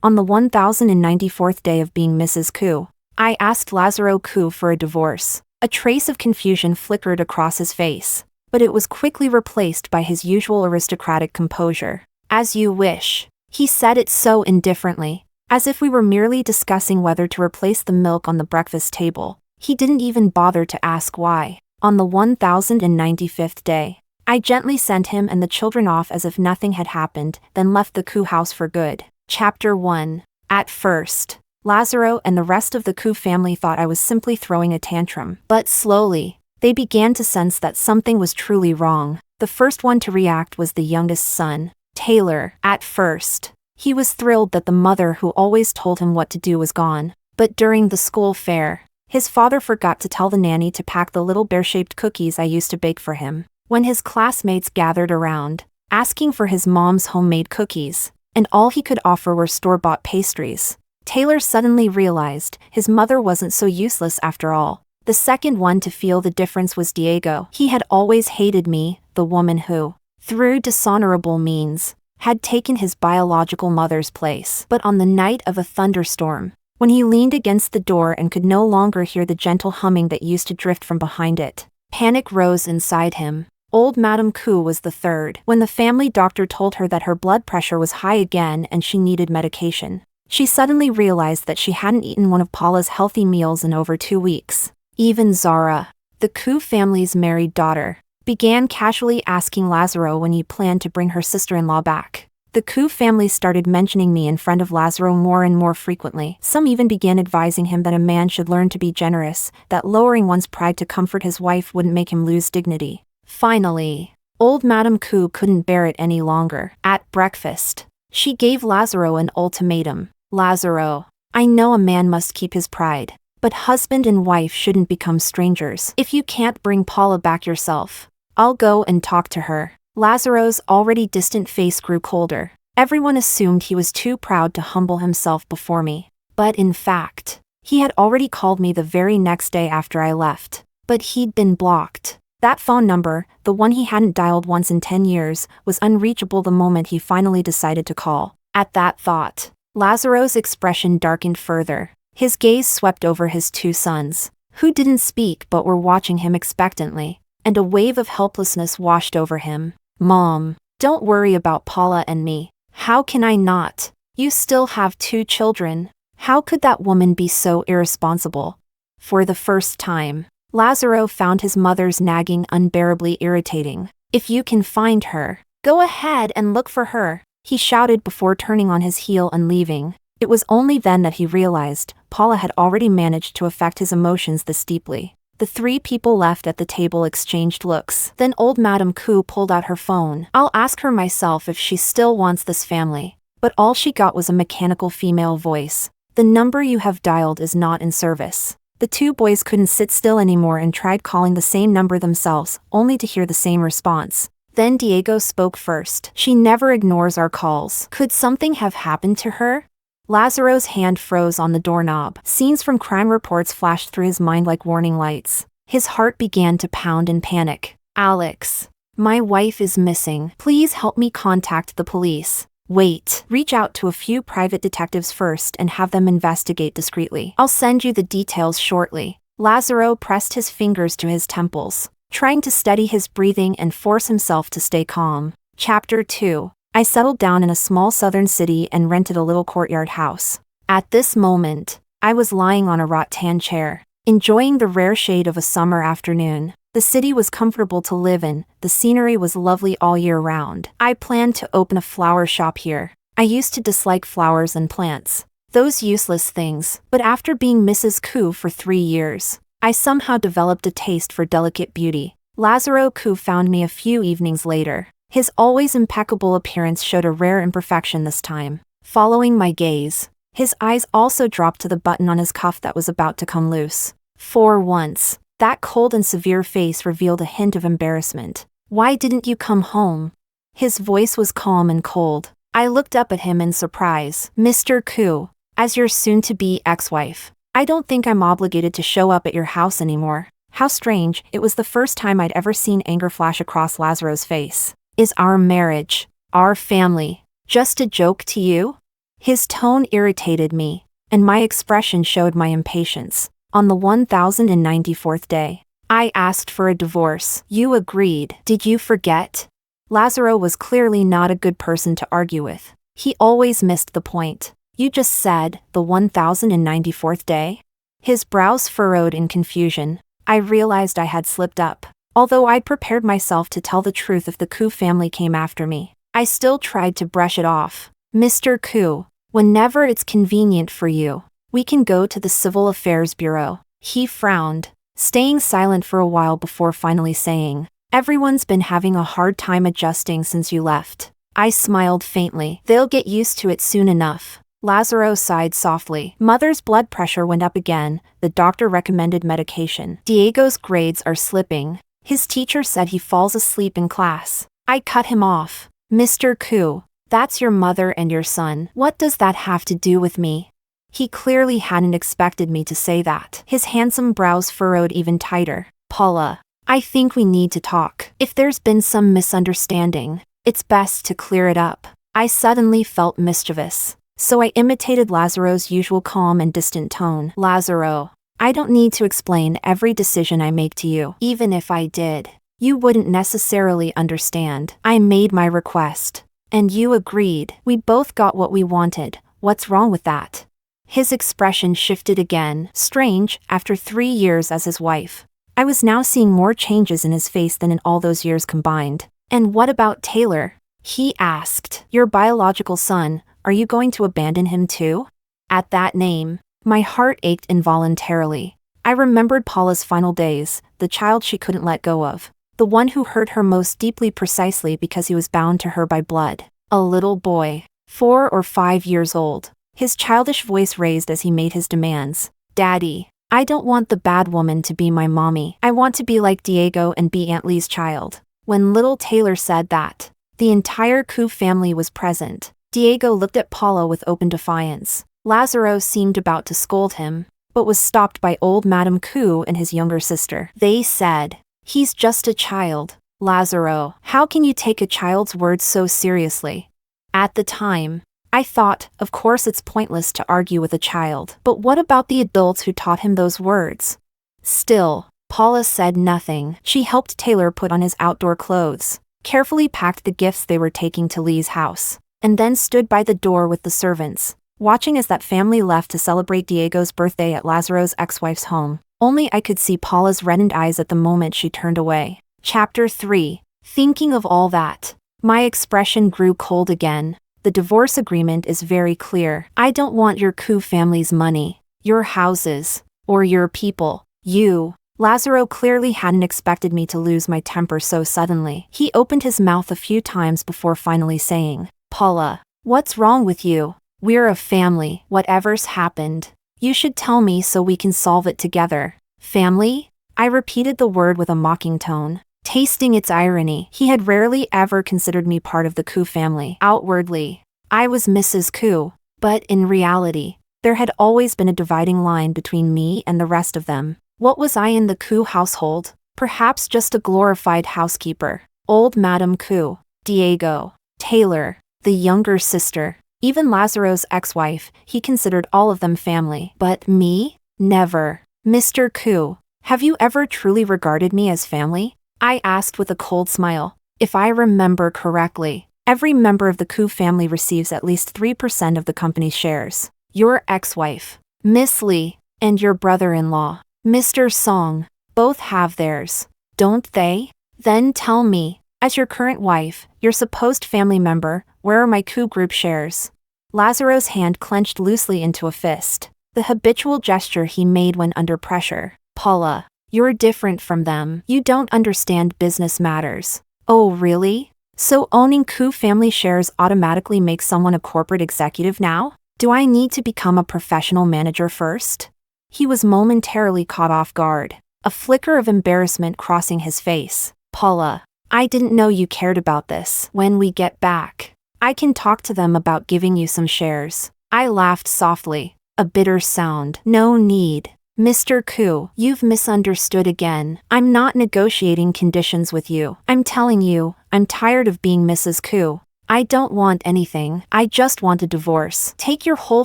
On the 1094th day of being Mrs. Ku, I asked Lazaro Ku for a divorce. A trace of confusion flickered across his face, but it was quickly replaced by his usual aristocratic composure. As you wish. He said it so indifferently, as if we were merely discussing whether to replace the milk on the breakfast table. He didn't even bother to ask why. On the 1095th day, I gently sent him and the children off as if nothing had happened, then left the Ku house for good. Chapter 1. At first, Lazaro and the rest of the Ku family thought I was simply throwing a tantrum. But slowly, they began to sense that something was truly wrong. The first one to react was the youngest son, Taylor. At first, he was thrilled that the mother who always told him what to do was gone. But during the school fair, his father forgot to tell the nanny to pack the little bear-shaped cookies I used to bake for him. When his classmates gathered around, asking for his mom's homemade cookies, and all he could offer were store-bought pastries, Taylor suddenly realized his mother wasn't so useless after all. The second one to feel the difference was Diego. He had always hated me, the woman who, through dishonorable means, had taken his biological mother's place. But on the night of a thunderstorm, when he leaned against the door and could no longer hear the gentle humming that used to drift from behind it, panic rose inside him. Old Madame Ku was the third. When the family doctor told her that her blood pressure was high again and she needed medication, she suddenly realized that she hadn't eaten one of Paula's healthy meals in over 2 weeks. Even Zara, the Ku family's married daughter, began casually asking Lazaro when he planned to bring her sister-in-law back. The Ku family started mentioning me in front of Lazaro more and more frequently. Some even began advising him that a man should learn to be generous, that lowering one's pride to comfort his wife wouldn't make him lose dignity. Finally, old Madame Ku couldn't bear it any longer. At breakfast, she gave Lazaro an ultimatum. Lazaro, I know a man must keep his pride, but husband and wife shouldn't become strangers. If you can't bring Paula back yourself, I'll go and talk to her. Lazaro's already distant face grew colder. Everyone assumed he was too proud to humble himself before me. But in fact, he had already called me the very next day after I left. But he'd been blocked. That phone number, the one he hadn't dialed once in 10 years, was unreachable the moment he finally decided to call. At that thought, Lazaro's expression darkened further. His gaze swept over his 2 sons, who didn't speak but were watching him expectantly, and a wave of helplessness washed over him. Mom, don't worry about Paula and me. How can I not? You still have 2 children. How could that woman be so irresponsible? For the first time, Lazaro found his mother's nagging unbearably irritating. If you can find her, go ahead and look for her, he shouted before turning on his heel and leaving. It was only then that he realized Paula had already managed to affect his emotions this deeply. The 3 people left at the table exchanged looks. Then old Madame Ku pulled out her phone. I'll ask her myself if she still wants this family. But all she got was a mechanical female voice. The number you have dialed is not in service. The 2 boys couldn't sit still anymore and tried calling the same number themselves, only to hear the same response. Then Diego spoke first. She never ignores our calls. Could something have happened to her? Lazaro's hand froze on the doorknob. Scenes from crime reports flashed through his mind like warning lights. His heart began to pound in panic. Alex, my wife is missing. Please help me contact the police. Wait, reach out to a few private detectives first and have them investigate discreetly. I'll send you the details shortly. Lazaro pressed his fingers to his temples, trying to steady his breathing and force himself to stay calm. Chapter 2. I settled down in a small southern city and rented a little courtyard house. At this moment, I was lying on a rattan chair, enjoying the rare shade of a summer afternoon. The city was comfortable to live in, the scenery was lovely all year round. I planned to open a flower shop here. I used to dislike flowers and plants, those useless things, but after being Mrs. Ku for 3 years, I somehow developed a taste for delicate beauty. Lazaro Ku found me a few evenings later. His always impeccable appearance showed a rare imperfection this time. Following my gaze, his eyes also dropped to the button on his cuff that was about to come loose. For once, that cold and severe face revealed a hint of embarrassment. Why didn't you come home? His voice was calm and cold. I looked up at him in surprise. Mr. Ku, as your soon-to-be ex-wife, I don't think I'm obligated to show up at your house anymore. How strange, it was the first time I'd ever seen anger flash across Lazaro's face. Is our marriage, our family, just a joke to you? His tone irritated me, and my expression showed my impatience. On the 1094th day, I asked for a divorce. You agreed. Did you forget? Lazaro was clearly not a good person to argue with. He always missed the point. You just said, the 1094th day? His brows furrowed in confusion. I realized I had slipped up. Although I'd prepared myself to tell the truth if the Ku family came after me, I still tried to brush it off. Mr. Ku, whenever it's convenient for you, we can go to the Civil Affairs Bureau. He frowned, staying silent for a while before finally saying, everyone's been having a hard time adjusting since you left. I smiled faintly. They'll get used to it soon enough. Lazaro sighed softly. Mother's blood pressure went up again. The doctor recommended medication. Diego's grades are slipping. His teacher said he falls asleep in class. I cut him off. Mr. Ku, that's your mother and your son. What does that have to do with me? He clearly hadn't expected me to say that. His handsome brows furrowed even tighter. Paula, I think we need to talk. If there's been some misunderstanding, it's best to clear it up. I suddenly felt mischievous, so I imitated Lazaro's usual calm and distant tone. Lazaro, I don't need to explain every decision I make to you. Even if I did, you wouldn't necessarily understand. I made my request, and you agreed. We both got what we wanted. What's wrong with that? His expression shifted again. Strange, after 3 years as his wife, I was now seeing more changes in his face than in all those years combined. And what about Taylor? He asked. Your biological son, are you going to abandon him too? At that name, my heart ached involuntarily. I remembered Paula's final days, the child she couldn't let go of, the one who hurt her most deeply precisely because he was bound to her by blood. A little boy, 4 or 5 years old. His childish voice raised as he made his demands. Daddy, I don't want the bad woman to be my mommy. I want to be like Diego and be Aunt Lee's child. When little Taylor said that, the entire Ku family was present. Diego looked at Paula with open defiance. Lazaro seemed about to scold him, but was stopped by old Madame Ku and his younger sister. They said, he's just a child. Lazaro, how can you take a child's words so seriously? At the time, I thought, of course it's pointless to argue with a child. But what about the adults who taught him those words? Still, Paula said nothing. She helped Taylor put on his outdoor clothes, carefully packed the gifts they were taking to Lee's house, and then stood by the door with the servants, watching as that family left to celebrate Diego's birthday at Lazaro's ex-wife's home. Only I could see Paula's reddened eyes at the moment she turned away. Chapter 3. Thinking of all that, my expression grew cold again. The divorce agreement is very clear. I don't want your Ku family's money, your houses, or your people. You. Lazaro clearly hadn't expected me to lose my temper so suddenly. He opened his mouth a few times before finally saying, Paula, what's wrong with you? We're a family. Whatever's happened, you should tell me so we can solve it together. Family? I repeated the word with a mocking tone, tasting its irony. He had rarely ever considered me part of the Ku family. Outwardly, I was Mrs. Ku, but in reality, there had always been a dividing line between me and the rest of them. What was I in the Ku household? Perhaps just a glorified housekeeper. Old Madame Ku, Diego, Taylor, the younger sister, even Lazaro's ex-wife, he considered all of them family. But me? Never. Mr. Ku, have you ever truly regarded me as family? I asked with a cold smile. If I remember correctly, every member of the Ku family receives at least 3% of the company's shares. Your ex-wife, Miss Lee, and your brother-in-law, Mr. Song, both have theirs, don't they? Then tell me, as your current wife, your supposed family member, where are my Ku group shares? Lazaro's hand clenched loosely into a fist, the habitual gesture he made when under pressure. Paula, you're different from them. You don't understand business matters. Oh really? So owning Ku family shares automatically makes someone a corporate executive now? Do I need to become a professional manager first? He was momentarily caught off guard, a flicker of embarrassment crossing his face. Paula, I didn't know you cared about this. When we get back, I can talk to them about giving you some shares. I laughed softly, a bitter sound. No need. Mr. Ku, you've misunderstood again. I'm not negotiating conditions with you. I'm telling you, I'm tired of being Mrs. Ku. I don't want anything. I just want a divorce. Take your whole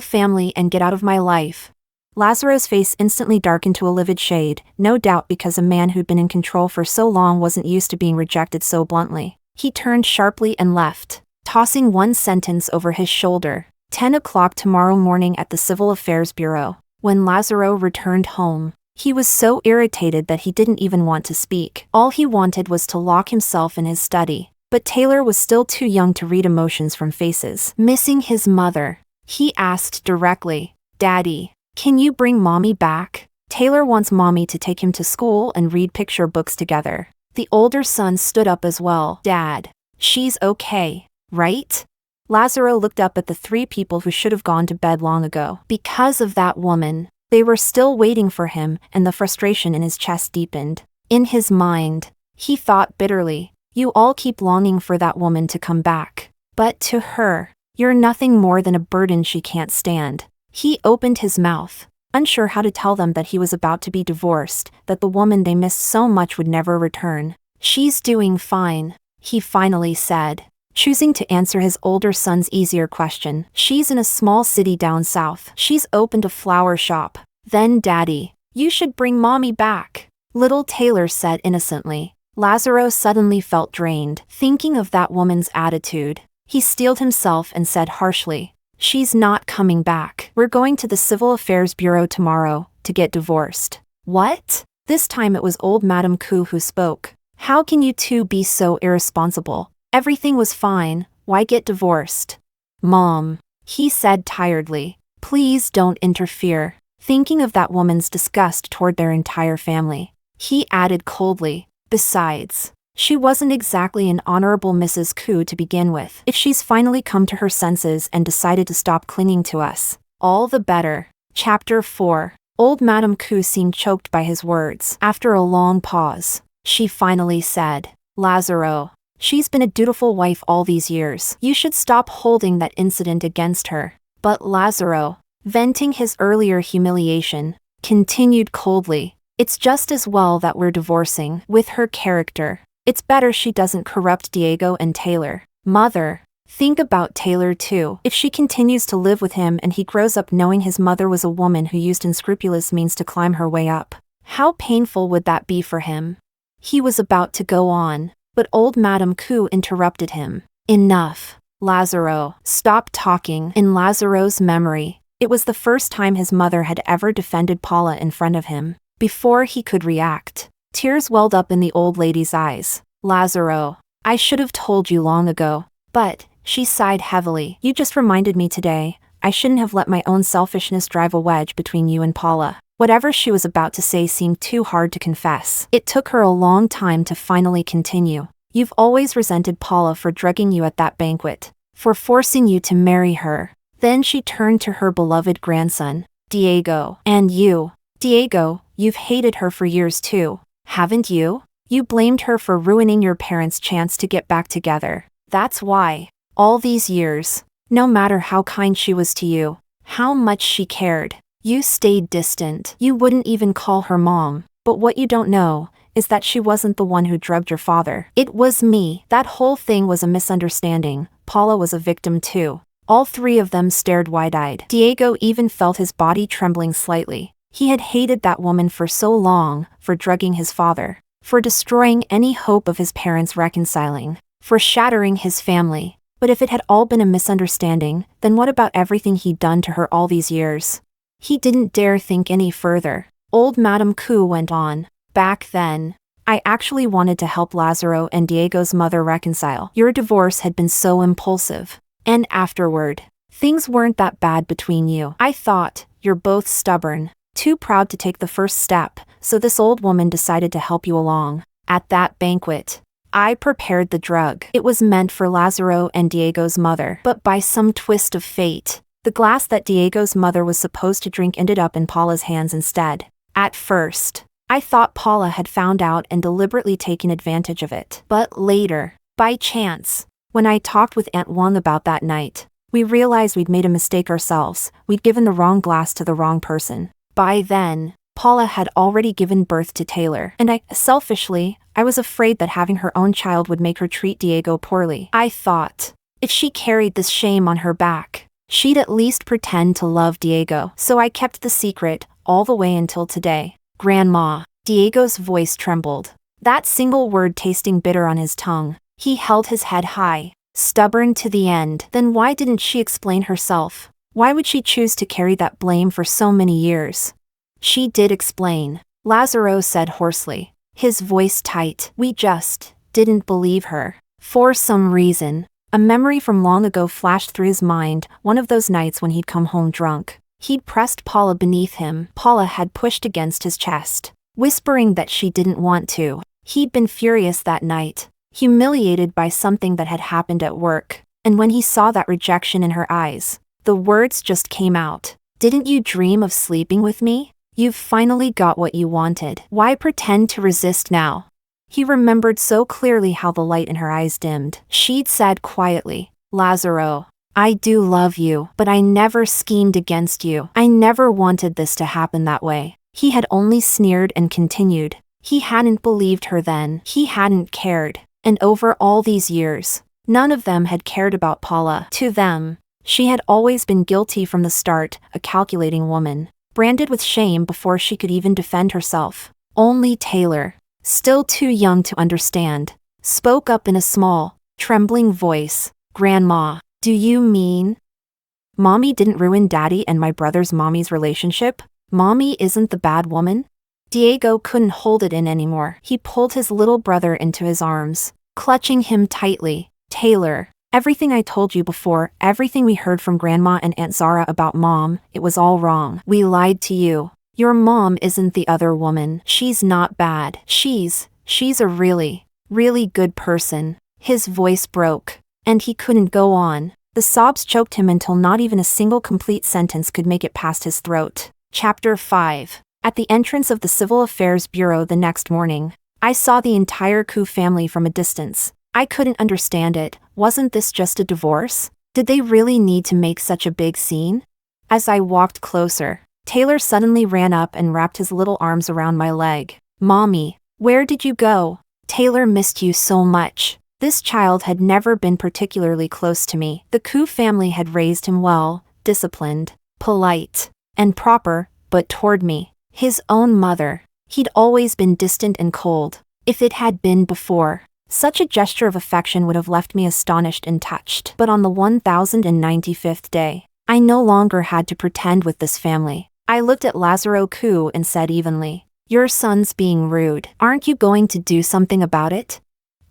family and get out of my life. Lazaro's face instantly darkened to a livid shade, no doubt because a man who'd been in control for so long wasn't used to being rejected so bluntly. He turned sharply and left, tossing one sentence over his shoulder. 10 o'clock tomorrow morning at the Civil Affairs Bureau. When Lazaro returned home, he was so irritated that he didn't even want to speak. All he wanted was to lock himself in his study. But Taylor was still too young to read emotions from faces. Missing his mother, he asked directly, "Daddy, can you bring Mommy back?" Taylor wants Mommy to take him to school and read picture books together. The older son stood up as well. "Dad, she's okay, right?" Lazaro looked up at the three people who should have gone to bed long ago. Because of that woman, they were still waiting for him, and the frustration in his chest deepened. In his mind, he thought bitterly, "You all keep longing for that woman to come back. But to her, you're nothing more than a burden she can't stand." He opened his mouth, unsure how to tell them that he was about to be divorced, that the woman they missed so much would never return. "She's doing fine," he finally said, choosing to answer his older son's easier question. "She's in a small city down south. She's opened a flower shop." "Then Daddy, you should bring Mommy back," little Taylor said innocently. Lazaro suddenly felt drained, thinking of that woman's attitude. He steeled himself and said harshly, "She's not coming back. We're going to the Civil Affairs Bureau tomorrow to get divorced." "What?" This time it was old Madame Ku who spoke. "How can you two be so irresponsible? Everything was fine. Why get divorced?" "Mom," he said tiredly, "please don't interfere." Thinking of that woman's disgust toward their entire family, he added coldly, "Besides, she wasn't exactly an honorable Mrs. Ku to begin with. If she's finally come to her senses and decided to stop clinging to us, all the better." Chapter 4. Old Madame Ku seemed choked by his words. After a long pause, she finally said, "Lazaro, she's been a dutiful wife all these years. You should stop holding that incident against her." But Lazaro, venting his earlier humiliation, continued coldly, "It's just as well that we're divorcing. With her character, it's better she doesn't corrupt Diego and Taylor. Mother, think about Taylor too. If she continues to live with him and he grows up knowing his mother was a woman who used unscrupulous means to climb her way up, how painful would that be for him?" He was about to go on, but old Madame Ku interrupted him. "Enough, Lazaro. Stop talking." In Lazaro's memory, it was the first time his mother had ever defended Paula in front of him. Before he could react, tears welled up in the old lady's eyes. "Lazaro, I should have told you long ago." "But," she sighed heavily, "you just reminded me today. I shouldn't have let my own selfishness drive a wedge between you and Paula." Whatever she was about to say seemed too hard to confess. It took her a long time to finally continue. "You've always resented Paula for drugging you at that banquet, for forcing you to marry her." Then she turned to her beloved grandson, "Diego. And you, Diego, you've hated her for years too, haven't you? You blamed her for ruining your parents' chance to get back together. That's why, all these years, no matter how kind she was to you, how much she cared, you stayed distant. You wouldn't even call her mom. But what you don't know is that she wasn't the one who drugged your father. It was me. That whole thing was a misunderstanding. Paula was a victim too." All three of them stared wide-eyed. Diego even felt his body trembling slightly. He had hated that woman for so long, for drugging his father, for destroying any hope of his parents reconciling, for shattering his family. But if it had all been a misunderstanding, then what about everything he'd done to her all these years? He didn't dare think any further. Old Madame Ku went on, "Back then, I actually wanted to help Lazaro and Diego's mother reconcile. Your divorce had been so impulsive. And afterward, things weren't that bad between you. I thought, you're both stubborn, too proud to take the first step, so this old woman decided to help you along. At that banquet, I prepared the drug. It was meant for Lazaro and Diego's mother. But by some twist of fate, the glass that Diego's mother was supposed to drink ended up in Paula's hands instead. At first, I thought Paula had found out and deliberately taken advantage of it. But later, by chance, when I talked with Aunt Wang about that night, we realized we'd made a mistake ourselves. We'd given the wrong glass to the wrong person. By then, Paula had already given birth to Taylor, and selfishly, I was afraid that having her own child would make her treat Diego poorly. I thought, If she carried this shame on her back, she'd at least pretend to love Diego. So I kept the secret, all the way until today. Grandma. Diego's voice trembled. That single word tasting bitter on his tongue. He held his head high, stubborn to the end. Then why didn't she explain herself? Why would she choose to carry that blame for so many years? She did explain, Lazaro said hoarsely, his voice tight. We just didn't believe her. For some reason. A memory from long ago flashed through his mind, one of those nights when he'd come home drunk. He'd pressed Paula beneath him. Paula had pushed against his chest, whispering that she didn't want to. He'd been furious that night, humiliated by something that had happened at work. And when he saw that rejection in her eyes, the words just came out. Didn't you dream of sleeping with me? You've finally got what you wanted. Why pretend to resist now? He remembered so clearly how the light in her eyes dimmed. She'd said quietly, Lazaro, I do love you, but I never schemed against you. I never wanted this to happen that way. He had only sneered and continued. He hadn't believed her then. He hadn't cared. And over all these years, none of them had cared about Paula. To them, she had always been guilty from the start, a calculating woman, branded with shame before she could even defend herself. Only Taylor, still too young to understand, spoke up in a small, trembling voice. Grandma, do you mean? Mommy didn't ruin Daddy and my brother's mommy's relationship? Mommy isn't the bad woman? Diego couldn't hold it in anymore. He pulled his little brother into his arms, clutching him tightly. Taylor, everything I told you before, everything we heard from Grandma and Aunt Zara about Mom, it was all wrong. We lied to you. Your mom isn't the other woman. She's not bad. She's a really, really good person. His voice broke, and he couldn't go on. The sobs choked him until not even a single complete sentence could make it past his throat. Chapter 5. At the entrance of the Civil Affairs Bureau the next morning, I saw the entire Ku family from a distance. I couldn't understand it. Wasn't this just a divorce? Did they really need to make such a big scene? As I walked closer, Taylor suddenly ran up and wrapped his little arms around my leg. Mommy, where did you go? Taylor missed you so much. This child had never been particularly close to me. The Ku family had raised him well, disciplined, polite, and proper, but toward me, his own mother, he'd always been distant and cold. If it had been before, such a gesture of affection would have left me astonished and touched. But on the 1095th day, I no longer had to pretend with this family. I looked at Lazaro Ku and said evenly, your son's being rude. Aren't you going to do something about it?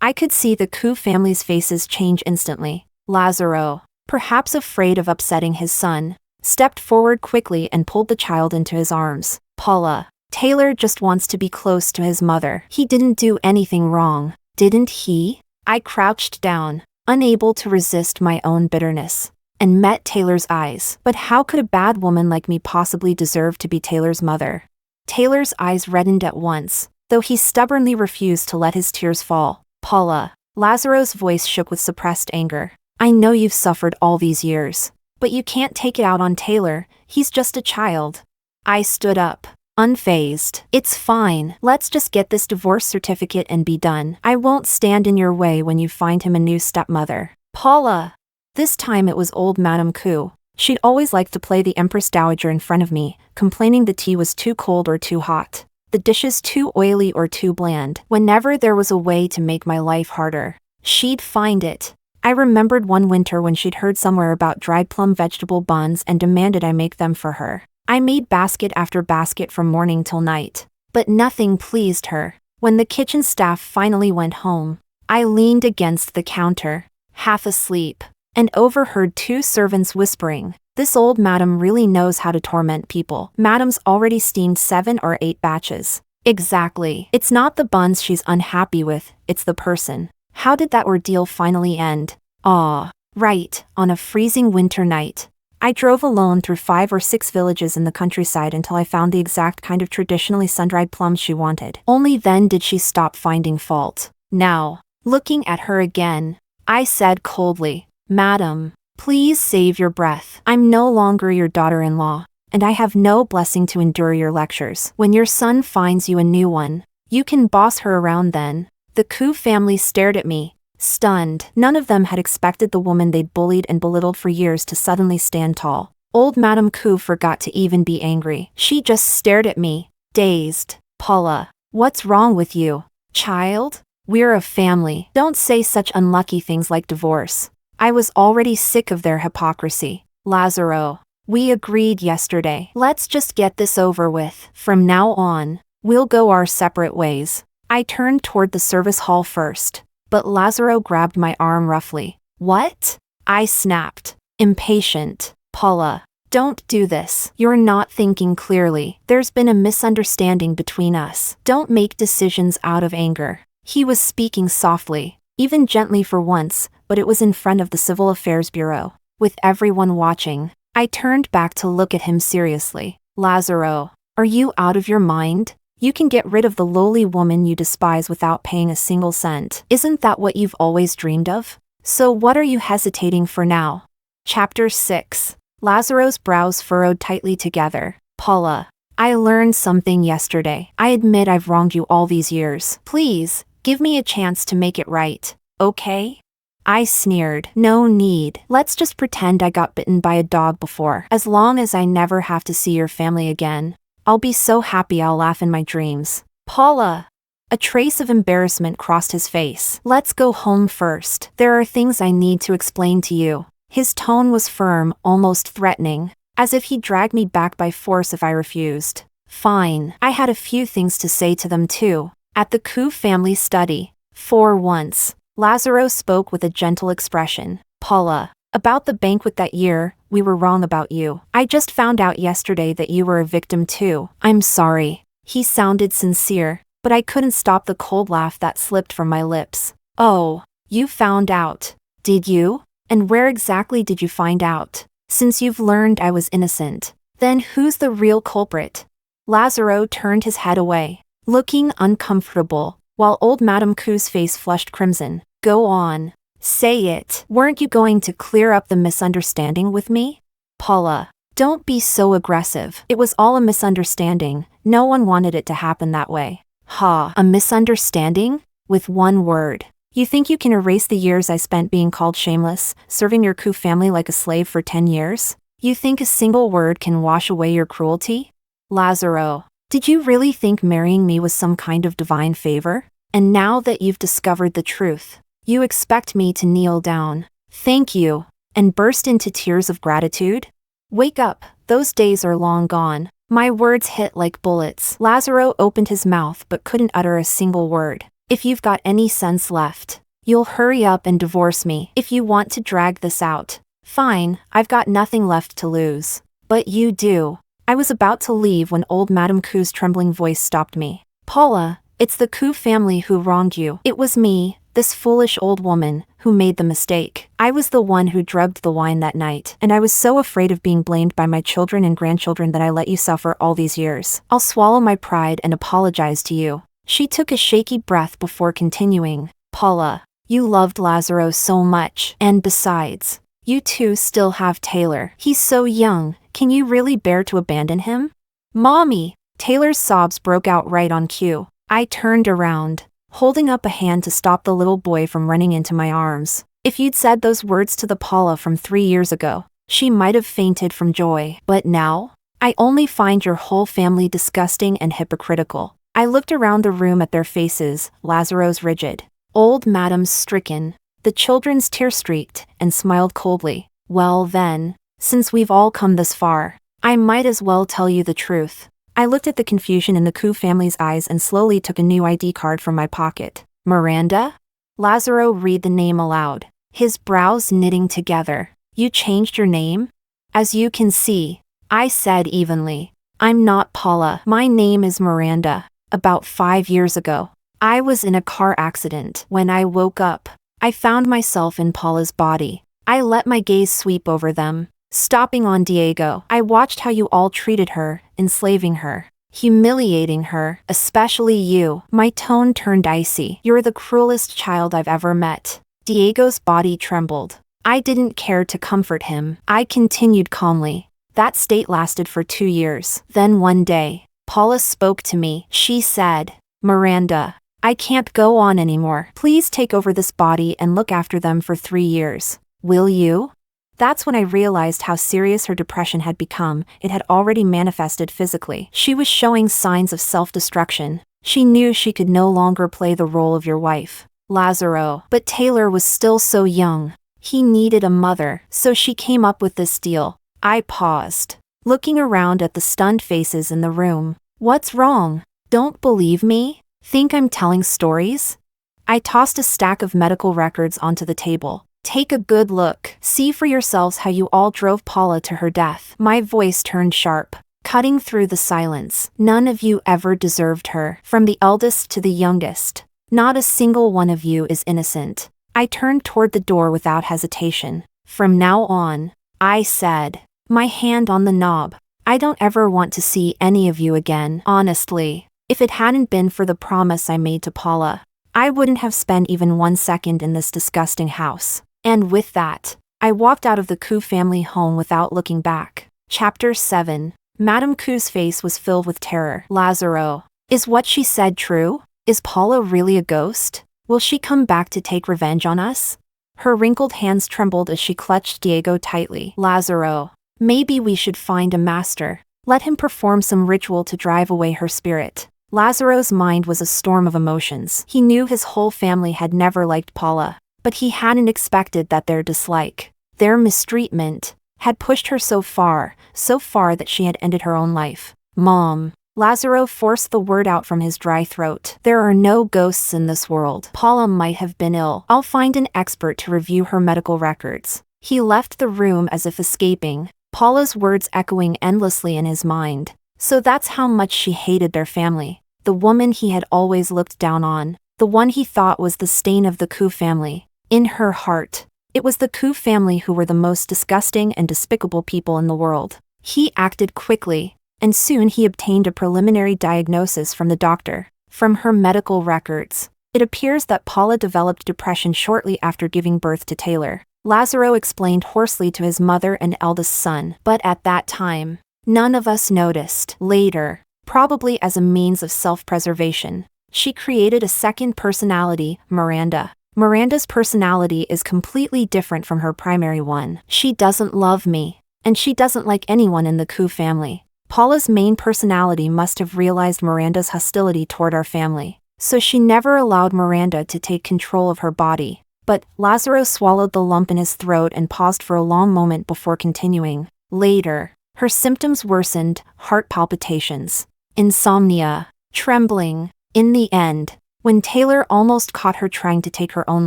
I could see the Ku family's faces change instantly. Lazaro, perhaps afraid of upsetting his son, stepped forward quickly and pulled the child into his arms. Paula, Taylor just wants to be close to his mother. He didn't do anything wrong, didn't he? I crouched down, unable to resist my own bitterness, and met Taylor's eyes. But how could a bad woman like me possibly deserve to be Taylor's mother? Taylor's eyes reddened at once, though he stubbornly refused to let his tears fall. Paula, Lazaro's voice shook with suppressed anger. I know you've suffered all these years, but you can't take it out on Taylor. He's just a child. I stood up, unfazed. It's fine. Let's just get this divorce certificate and be done. I won't stand in your way when you find him a new stepmother. Paula. This time it was old Madame Ku. She'd always liked to play the Empress Dowager in front of me, complaining the tea was too cold or too hot, the dishes too oily or too bland. Whenever there was a way to make my life harder, she'd find it. I remembered one winter when she'd heard somewhere about dried plum vegetable buns and demanded I make them for her. I made basket after basket from morning till night, but nothing pleased her. When the kitchen staff finally went home, I leaned against the counter, half asleep, and overheard two servants whispering, this old madam really knows how to torment people. Madam's already steamed 7 or 8 batches. Exactly. It's not the buns she's unhappy with, it's the person. How did that ordeal finally end? Right, on a freezing winter night. I drove alone through 5 or 6 villages in the countryside until I found the exact kind of traditionally sun-dried plums she wanted. Only then did she stop finding fault. Now, looking at her again, I said coldly, Madam, please save your breath. I'm no longer your daughter-in-law, and I have no blessing to endure your lectures. When your son finds you a new one, you can boss her around then. The Ku family stared at me, Stunned, none of them had expected the woman they'd bullied and belittled for years to suddenly stand tall. Old Madame Ku forgot to even be angry. She just stared at me, dazed. Paula, what's wrong with you, child? We're a family. Don't say such unlucky things like divorce. I was already sick of their hypocrisy. Lazaro, we agreed yesterday. Let's just get this over with. From now on, we'll go our separate ways. I turned toward the service hall first, but Lazaro grabbed my arm roughly. What? I snapped, impatient. Paula, don't do this. You're not thinking clearly. There's been a misunderstanding between us. Don't make decisions out of anger. He was speaking softly, even gently for once, but it was in front of the Civil Affairs Bureau. With everyone watching, I turned back to look at him seriously. Lazaro, are you out of your mind? You can get rid of the lowly woman you despise without paying a single cent. Isn't that what you've always dreamed of? So what are you hesitating for now? Chapter 6. Lazaro's brows furrowed tightly together. Paula, I learned something yesterday. I admit I've wronged you all these years. Please, give me a chance to make it right, okay? I sneered. No need. Let's just pretend I got bitten by a dog before. As long as I never have to see your family again, I'll be so happy I'll laugh in my dreams. Paula. A trace of embarrassment crossed his face. Let's go home first. There are things I need to explain to you. His tone was firm, almost threatening, as if he'd drag me back by force if I refused. Fine. I had a few things to say to them too. At the Ku family study, for once, Lazaro spoke with a gentle expression. Paula, about the banquet that year, we were wrong about you. I just found out yesterday that you were a victim too. I'm sorry. He sounded sincere, but I couldn't stop the cold laugh that slipped from my lips. Oh, you found out, did you? And where exactly did you find out? Since you've learned I was innocent, then who's the real culprit? Lazaro turned his head away, looking uncomfortable, while old Madame Ku's face flushed crimson. Go on. Say it. Weren't you going to clear up the misunderstanding with me? Paula, don't be so aggressive. It was all a misunderstanding. No one wanted it to happen that way. Ha, a misunderstanding? With one word. You think you can erase the years I spent being called shameless, serving your Ku family like a slave for 10 years? You think a single word can wash away your cruelty? Lazaro, did you really think marrying me was some kind of divine favor? And now that you've discovered the truth, you expect me to kneel down, thank you, and burst into tears of gratitude? Wake up, those days are long gone. My words hit like bullets. Lazaro opened his mouth but couldn't utter a single word. If you've got any sense left, you'll hurry up and divorce me. If you want to drag this out, fine, I've got nothing left to lose. But you do. I was about to leave when old Madame Ku's trembling voice stopped me. Paula, it's the Ku family who wronged you. It was me, this foolish old woman, who made the mistake. I was the one who drugged the wine that night, and I was so afraid of being blamed by my children and grandchildren that I let you suffer all these years. I'll swallow my pride and apologize to you. She took a shaky breath before continuing. Paula, you loved Lazaro so much, and besides, you two still have Taylor. He's so young, can you really bear to abandon him? Mommy! Taylor's sobs broke out right on cue. I turned around, holding up a hand to stop the little boy from running into my arms. If you'd said those words to the Paula from 3 years ago, she might have fainted from joy. But now, I only find your whole family disgusting and hypocritical. I looked around the room at their faces, Lazaro's rigid, old Madame's stricken, the children's tear-streaked, and smiled coldly. Well then, since we've all come this far, I might as well tell you the truth. I looked at the confusion in the Ku family's eyes and slowly took a new ID card from my pocket. Miranda? Lazaro read the name aloud, his brows knitting together. You changed your name? As you can see, I said evenly. I'm not Paula. My name is Miranda. About 5 years ago, I was in a car accident. When I woke up, I found myself in Paula's body. I let my gaze sweep over them, stopping on Diego. I watched how you all treated her, enslaving her, humiliating her, especially you. My tone turned icy. You're the cruelest child I've ever met. Diego's body trembled. I didn't care to comfort him. I continued calmly. That state lasted for 2 years. Then one day, Paula spoke to me. She said, Miranda, I can't go on anymore. Please take over this body and look after them for 3 years. Will you? That's when I realized how serious her depression had become. It had already manifested physically. She was showing signs of self-destruction. She knew she could no longer play the role of your wife, Lazaro. But Taylor was still so young. He needed a mother, so she came up with this deal. I paused, looking around at the stunned faces in the room. What's wrong? Don't believe me? Think I'm telling stories? I tossed a stack of medical records onto the table. Take a good look. See for yourselves how you all drove Paula to her death. My voice turned sharp, cutting through the silence. None of you ever deserved her, from the eldest to the youngest. Not a single one of you is innocent. I turned toward the door without hesitation. From now on, I said, my hand on the knob, I don't ever want to see any of you again. Honestly, if it hadn't been for the promise I made to Paula, I wouldn't have spent even 1 second in this disgusting house. And with that, I walked out of the Ku family home without looking back. Chapter 7. Madame Ku's face was filled with terror. Lazaro, is what she said true? Is Paula really a ghost? Will she come back to take revenge on us? Her wrinkled hands trembled as she clutched Diego tightly. Lazaro, maybe we should find a master. Let him perform some ritual to drive away her spirit. Lazaro's mind was a storm of emotions. He knew his whole family had never liked Paula, but he hadn't expected that their dislike, their mistreatment, had pushed her so far that she had ended her own life. Mom. Lazaro forced the word out from his dry throat. There are no ghosts in this world. Paula might have been ill. I'll find an expert to review her medical records. He left the room as if escaping, Paula's words echoing endlessly in his mind. So that's how much she hated their family. The woman he had always looked down on. The one he thought was the stain of the Ku family. In her heart, it was the Ku family who were the most disgusting and despicable people in the world. He acted quickly, and soon he obtained a preliminary diagnosis from the doctor. From her medical records, it appears that Paula developed depression shortly after giving birth to Taylor. Lazaro explained hoarsely to his mother and eldest son. But at that time, none of us noticed. Later, probably as a means of self-preservation, she created a second personality, Miranda. Miranda's personality is completely different from her primary one. She doesn't love me, and she doesn't like anyone in the Ku family. Paula's main personality must have realized Miranda's hostility toward our family, so she never allowed Miranda to take control of her body. But Lazaro swallowed the lump in his throat and paused for a long moment before continuing. Later, her symptoms worsened, heart palpitations, insomnia, trembling. In the end, when Taylor almost caught her trying to take her own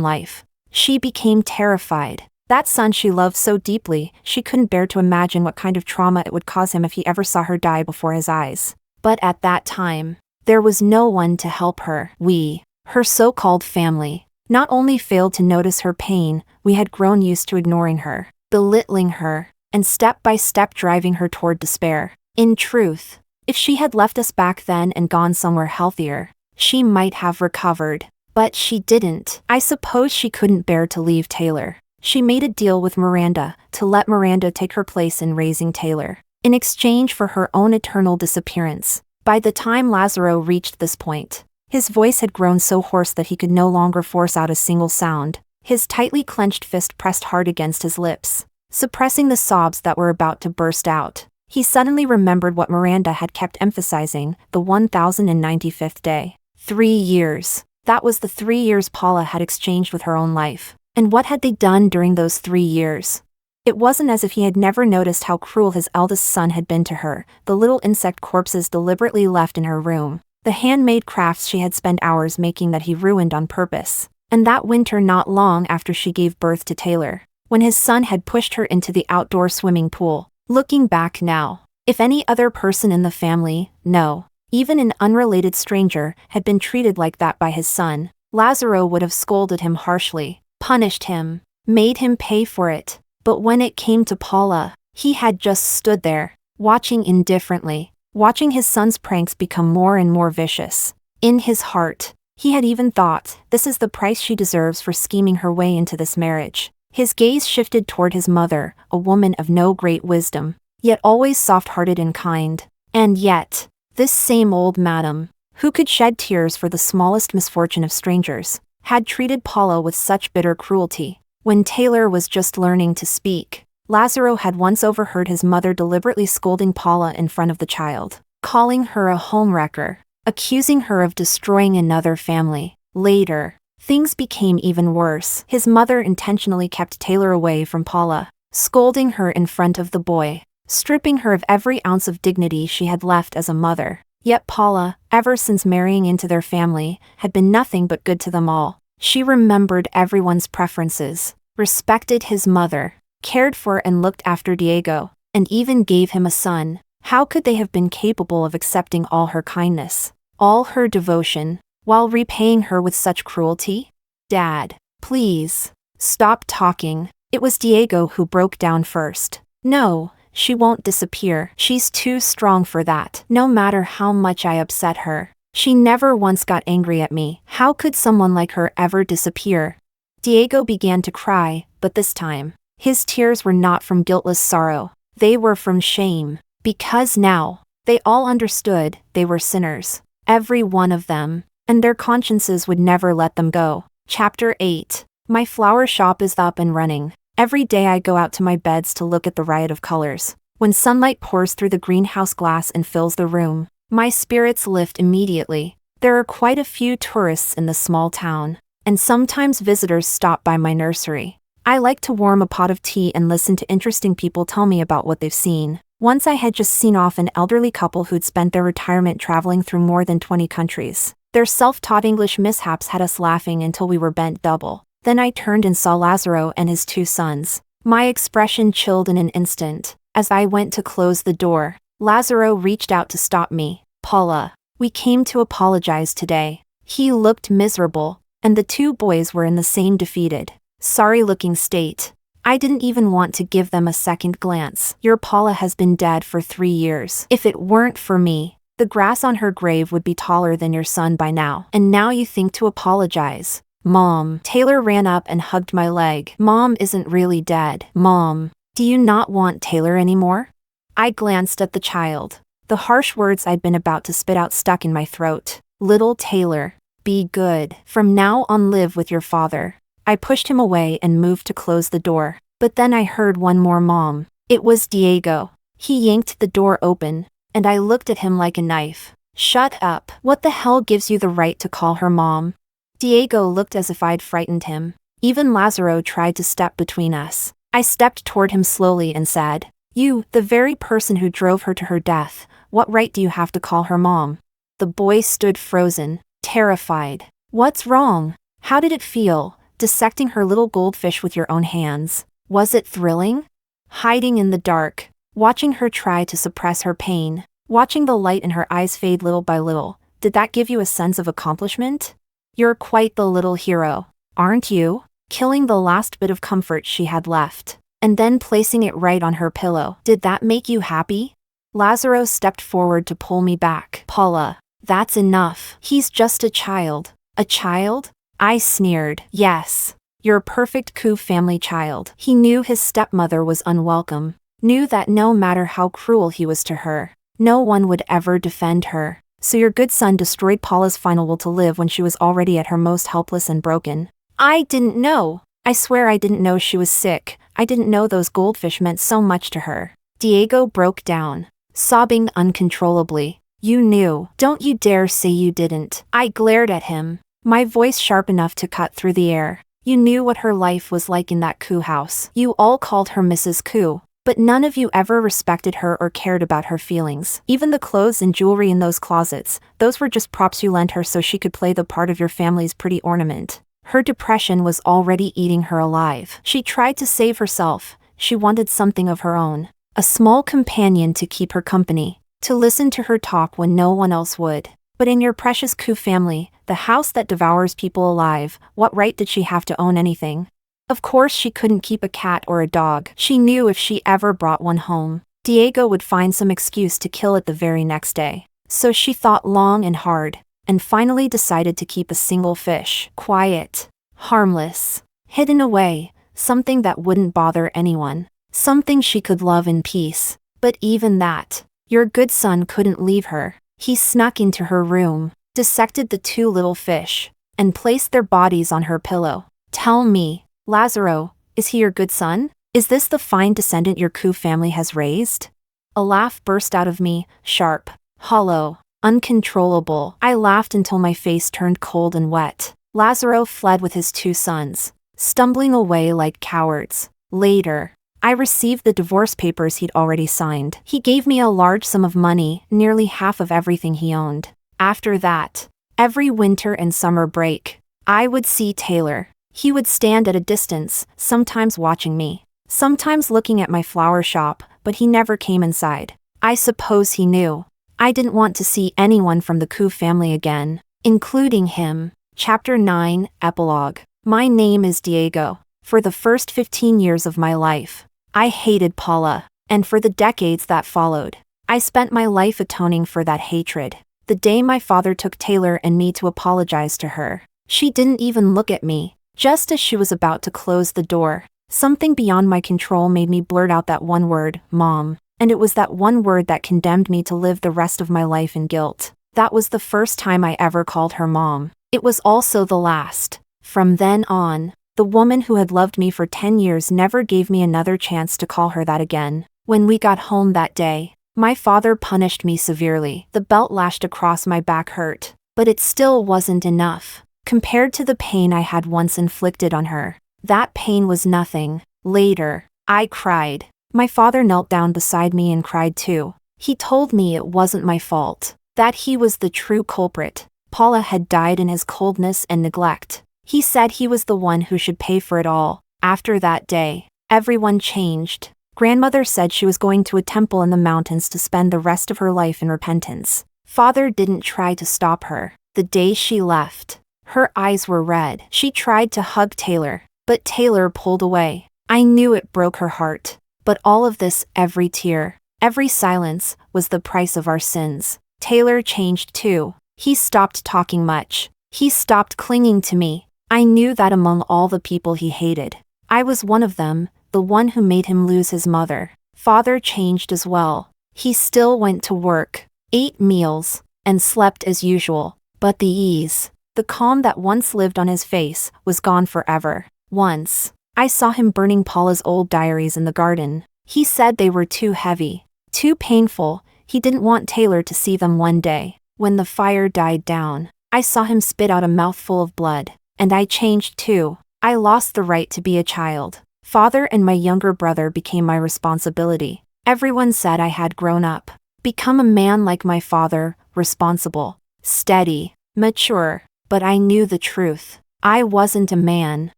life, she became terrified. That son she loved so deeply, she couldn't bear to imagine what kind of trauma it would cause him if he ever saw her die before his eyes. But at that time, there was no one to help her. We, her so-called family, not only failed to notice her pain, we had grown used to ignoring her, belittling her, and step by step driving her toward despair. In truth, if she had left us back then and gone somewhere healthier, she might have recovered. But she didn't. I suppose she couldn't bear to leave Taylor. She made a deal with Miranda to let Miranda take her place in raising Taylor, in exchange for her own eternal disappearance. By the time Lazaro reached this point, his voice had grown so hoarse that he could no longer force out a single sound. His tightly clenched fist pressed hard against his lips, suppressing the sobs that were about to burst out. He suddenly remembered what Miranda had kept emphasizing, the 1095th day. 3 years. That was the 3 years Paula had exchanged with her own life. And what had they done during those 3 years? It wasn't as if he had never noticed how cruel his eldest son had been to her, the little insect corpses deliberately left in her room, the handmade crafts she had spent hours making that he ruined on purpose, and that winter not long after she gave birth to Taylor, when his son had pushed her into the outdoor swimming pool. Looking back now, if any other person in the family, no, even an unrelated stranger, had been treated like that by his son, Lazaro would have scolded him harshly, punished him, made him pay for it. But when it came to Paula, he had just stood there, watching indifferently, watching his son's pranks become more and more vicious. In his heart, he had even thought, this is the price she deserves for scheming her way into this marriage. His gaze shifted toward his mother, a woman of no great wisdom, yet always soft-hearted and kind. And yet, this same old madam, who could shed tears for the smallest misfortune of strangers, had treated Paula with such bitter cruelty. When Taylor was just learning to speak, Lazaro had once overheard his mother deliberately scolding Paula in front of the child, calling her a homewrecker, accusing her of destroying another family. Later, things became even worse. His mother intentionally kept Taylor away from Paula, scolding her in front of the boy, stripping her of every ounce of dignity she had left as a mother. Yet Paula, ever since marrying into their family, had been nothing but good to them all. She remembered everyone's preferences, respected his mother, cared for and looked after Diego, and even gave him a son. How could they have been capable of accepting all her kindness, all her devotion, while repaying her with such cruelty? Dad, please, stop talking. It was Diego who broke down first. No, she won't disappear. She's too strong for that. No matter how much I upset her, she never once got angry at me. How could someone like her ever disappear? Diego began to cry, but this time, his tears were not from guiltless sorrow. They were from shame. Because now, they all understood they were sinners. Every one of them. And their consciences would never let them go. Chapter 8. My flower shop is up and running. Every day I go out to my beds to look at the riot of colors. When sunlight pours through the greenhouse glass and fills the room, my spirits lift immediately. There are quite a few tourists in the small town, and sometimes visitors stop by my nursery. I like to warm a pot of tea and listen to interesting people tell me about what they've seen. Once I had just seen off an elderly couple who'd spent their retirement traveling through more than 20 countries. Their self-taught English mishaps had us laughing until we were bent double. Then I turned and saw Lazaro and his 2 sons. My expression chilled in an instant. As I went to close the door, Lazaro reached out to stop me. Paula, we came to apologize today. He looked miserable, and the 2 boys were in the same defeated, sorry-looking state. I didn't even want to give them a second glance. Your Paula has been dead for 3 years. If it weren't for me, the grass on her grave would be taller than your son by now. And now you think to apologize. Mom. Taylor ran up and hugged my leg. Mom isn't really dead. Mom, do you not want Taylor anymore? I glanced at the child. The harsh words I'd been about to spit out stuck in my throat. Little Taylor, be good. From now on live with your father. I pushed him away and moved to close the door. But then I heard one more mom. It was Diego. He yanked the door open, and I looked at him like a knife. Shut up. What the hell gives you the right to call her mom? Diego looked as if I'd frightened him. Even Lazaro tried to step between us. I stepped toward him slowly and said, You, the very person who drove her to her death, what right do you have to call her mom? The boy stood frozen, terrified. What's wrong? How did it feel, dissecting her little goldfish with your own hands? Was it thrilling? Hiding in the dark, watching her try to suppress her pain, watching the light in her eyes fade little by little, did that give you a sense of accomplishment? You're quite the little hero, aren't you? Killing the last bit of comfort she had left, and then placing it right on her pillow. Did that make you happy? Lazaro stepped forward to pull me back. Paula, that's enough. He's just a child. A child? I sneered. Yes. Your perfect Ku family child. He knew his stepmother was unwelcome, knew that no matter how cruel he was to her, no one would ever defend her. So your good son destroyed Paula's final will to live when she was already at her most helpless and broken. I didn't know. I swear I didn't know she was sick. I didn't know those goldfish meant so much to her. Diego broke down, sobbing uncontrollably. You knew. Don't you dare say you didn't. I glared at him, my voice sharp enough to cut through the air. You knew what her life was like in that Ku house. You all called her Mrs. Ku. But none of you ever respected her or cared about her feelings. Even the clothes and jewelry in those closets, those were just props you lent her so she could play the part of your family's pretty ornament. Her depression was already eating her alive. She tried to save herself. She wanted something of her own. A small companion to keep her company. To listen to her talk when no one else would. But in your precious Ku family, the house that devours people alive, what right did she have to own anything? Of course she couldn't keep a cat or a dog. She knew if she ever brought one home, Diego would find some excuse to kill it the very next day. So she thought long and hard, and finally decided to keep a single fish. Quiet, harmless, hidden away, something that wouldn't bother anyone. Something she could love in peace. But even that, your good son couldn't leave her. He snuck into her room, dissected the two little fish, and placed their bodies on her pillow. Tell me, Lazaro, is he your good son? Is this the fine descendant your Ku family has raised? A laugh burst out of me, sharp, hollow, uncontrollable. I laughed until my face turned cold and wet. Lazaro fled with his two sons, stumbling away like cowards. Later, I received the divorce papers he'd already signed. He gave me a large sum of money, nearly half of everything he owned. After that, every winter and summer break, I would see Taylor. He would stand at a distance, sometimes watching me, sometimes looking at my flower shop, but he never came inside. I suppose he knew I didn't want to see anyone from the Ku family again, including him. Chapter 9, Epilogue. My name is Diego. For the first 15 years of my life, I hated Paula, and for the decades that followed, I spent my life atoning for that hatred. The day my father took Taylor and me to apologize to her, she didn't even look at me. Just as she was about to close the door, something beyond my control made me blurt out that one word, Mom, and it was that one word that condemned me to live the rest of my life in guilt. That was the first time I ever called her Mom. It was also the last. From then on, the woman who had loved me for 10 years never gave me another chance to call her that again. When we got home that day, my father punished me severely. The belt lashed across my back hurt, but it still wasn't enough. Compared to the pain I had once inflicted on her, that pain was nothing. Later, I cried. My father knelt down beside me and cried too. He told me it wasn't my fault, that he was the true culprit. Paula had died in his coldness and neglect. He said he was the one who should pay for it all. After that day, everyone changed. Grandmother said she was going to a temple in the mountains to spend the rest of her life in repentance. Father didn't try to stop her. The day she left, her eyes were red. She tried to hug Taylor, but Taylor pulled away. I knew it broke her heart. But all of this, every tear, every silence, was the price of our sins. Taylor changed too. He stopped talking much. He stopped clinging to me. I knew that among all the people he hated, I was one of them, the one who made him lose his mother. Father changed as well. He still went to work, ate meals, and slept as usual. But the ease, the calm that once lived on his face, was gone forever. Once, I saw him burning Paula's old diaries in the garden. He said they were too heavy, too painful. He didn't want Taylor to see them one day. When the fire died down, I saw him spit out a mouthful of blood. And I changed too. I lost the right to be a child. Father and my younger brother became my responsibility. Everyone said I had grown up, become a man like my father, responsible, steady, mature. But I knew the truth. I wasn't a man.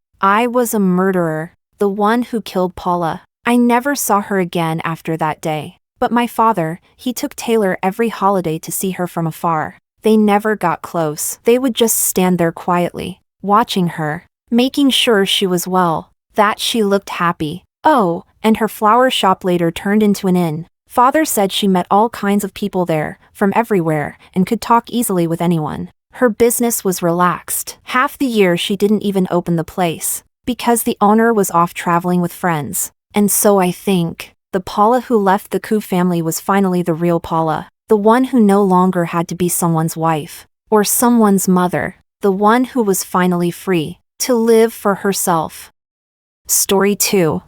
I was a murderer, the one who killed Paula. I never saw her again after that day. But my father, he took Taylor every holiday to see her from afar. They never got close. They would just stand there quietly, watching her, making sure she was well, that she looked happy. Oh, and her flower shop later turned into an inn. Father said she met all kinds of people there, from everywhere, and could talk easily with anyone. Her business was relaxed. Half the year she didn't even open the place, because the owner was off traveling with friends. And so I think, the Paula who left the Ku family was finally the real Paula, the one who no longer had to be someone's wife, or someone's mother. The one who was finally free to live for herself. Story 2.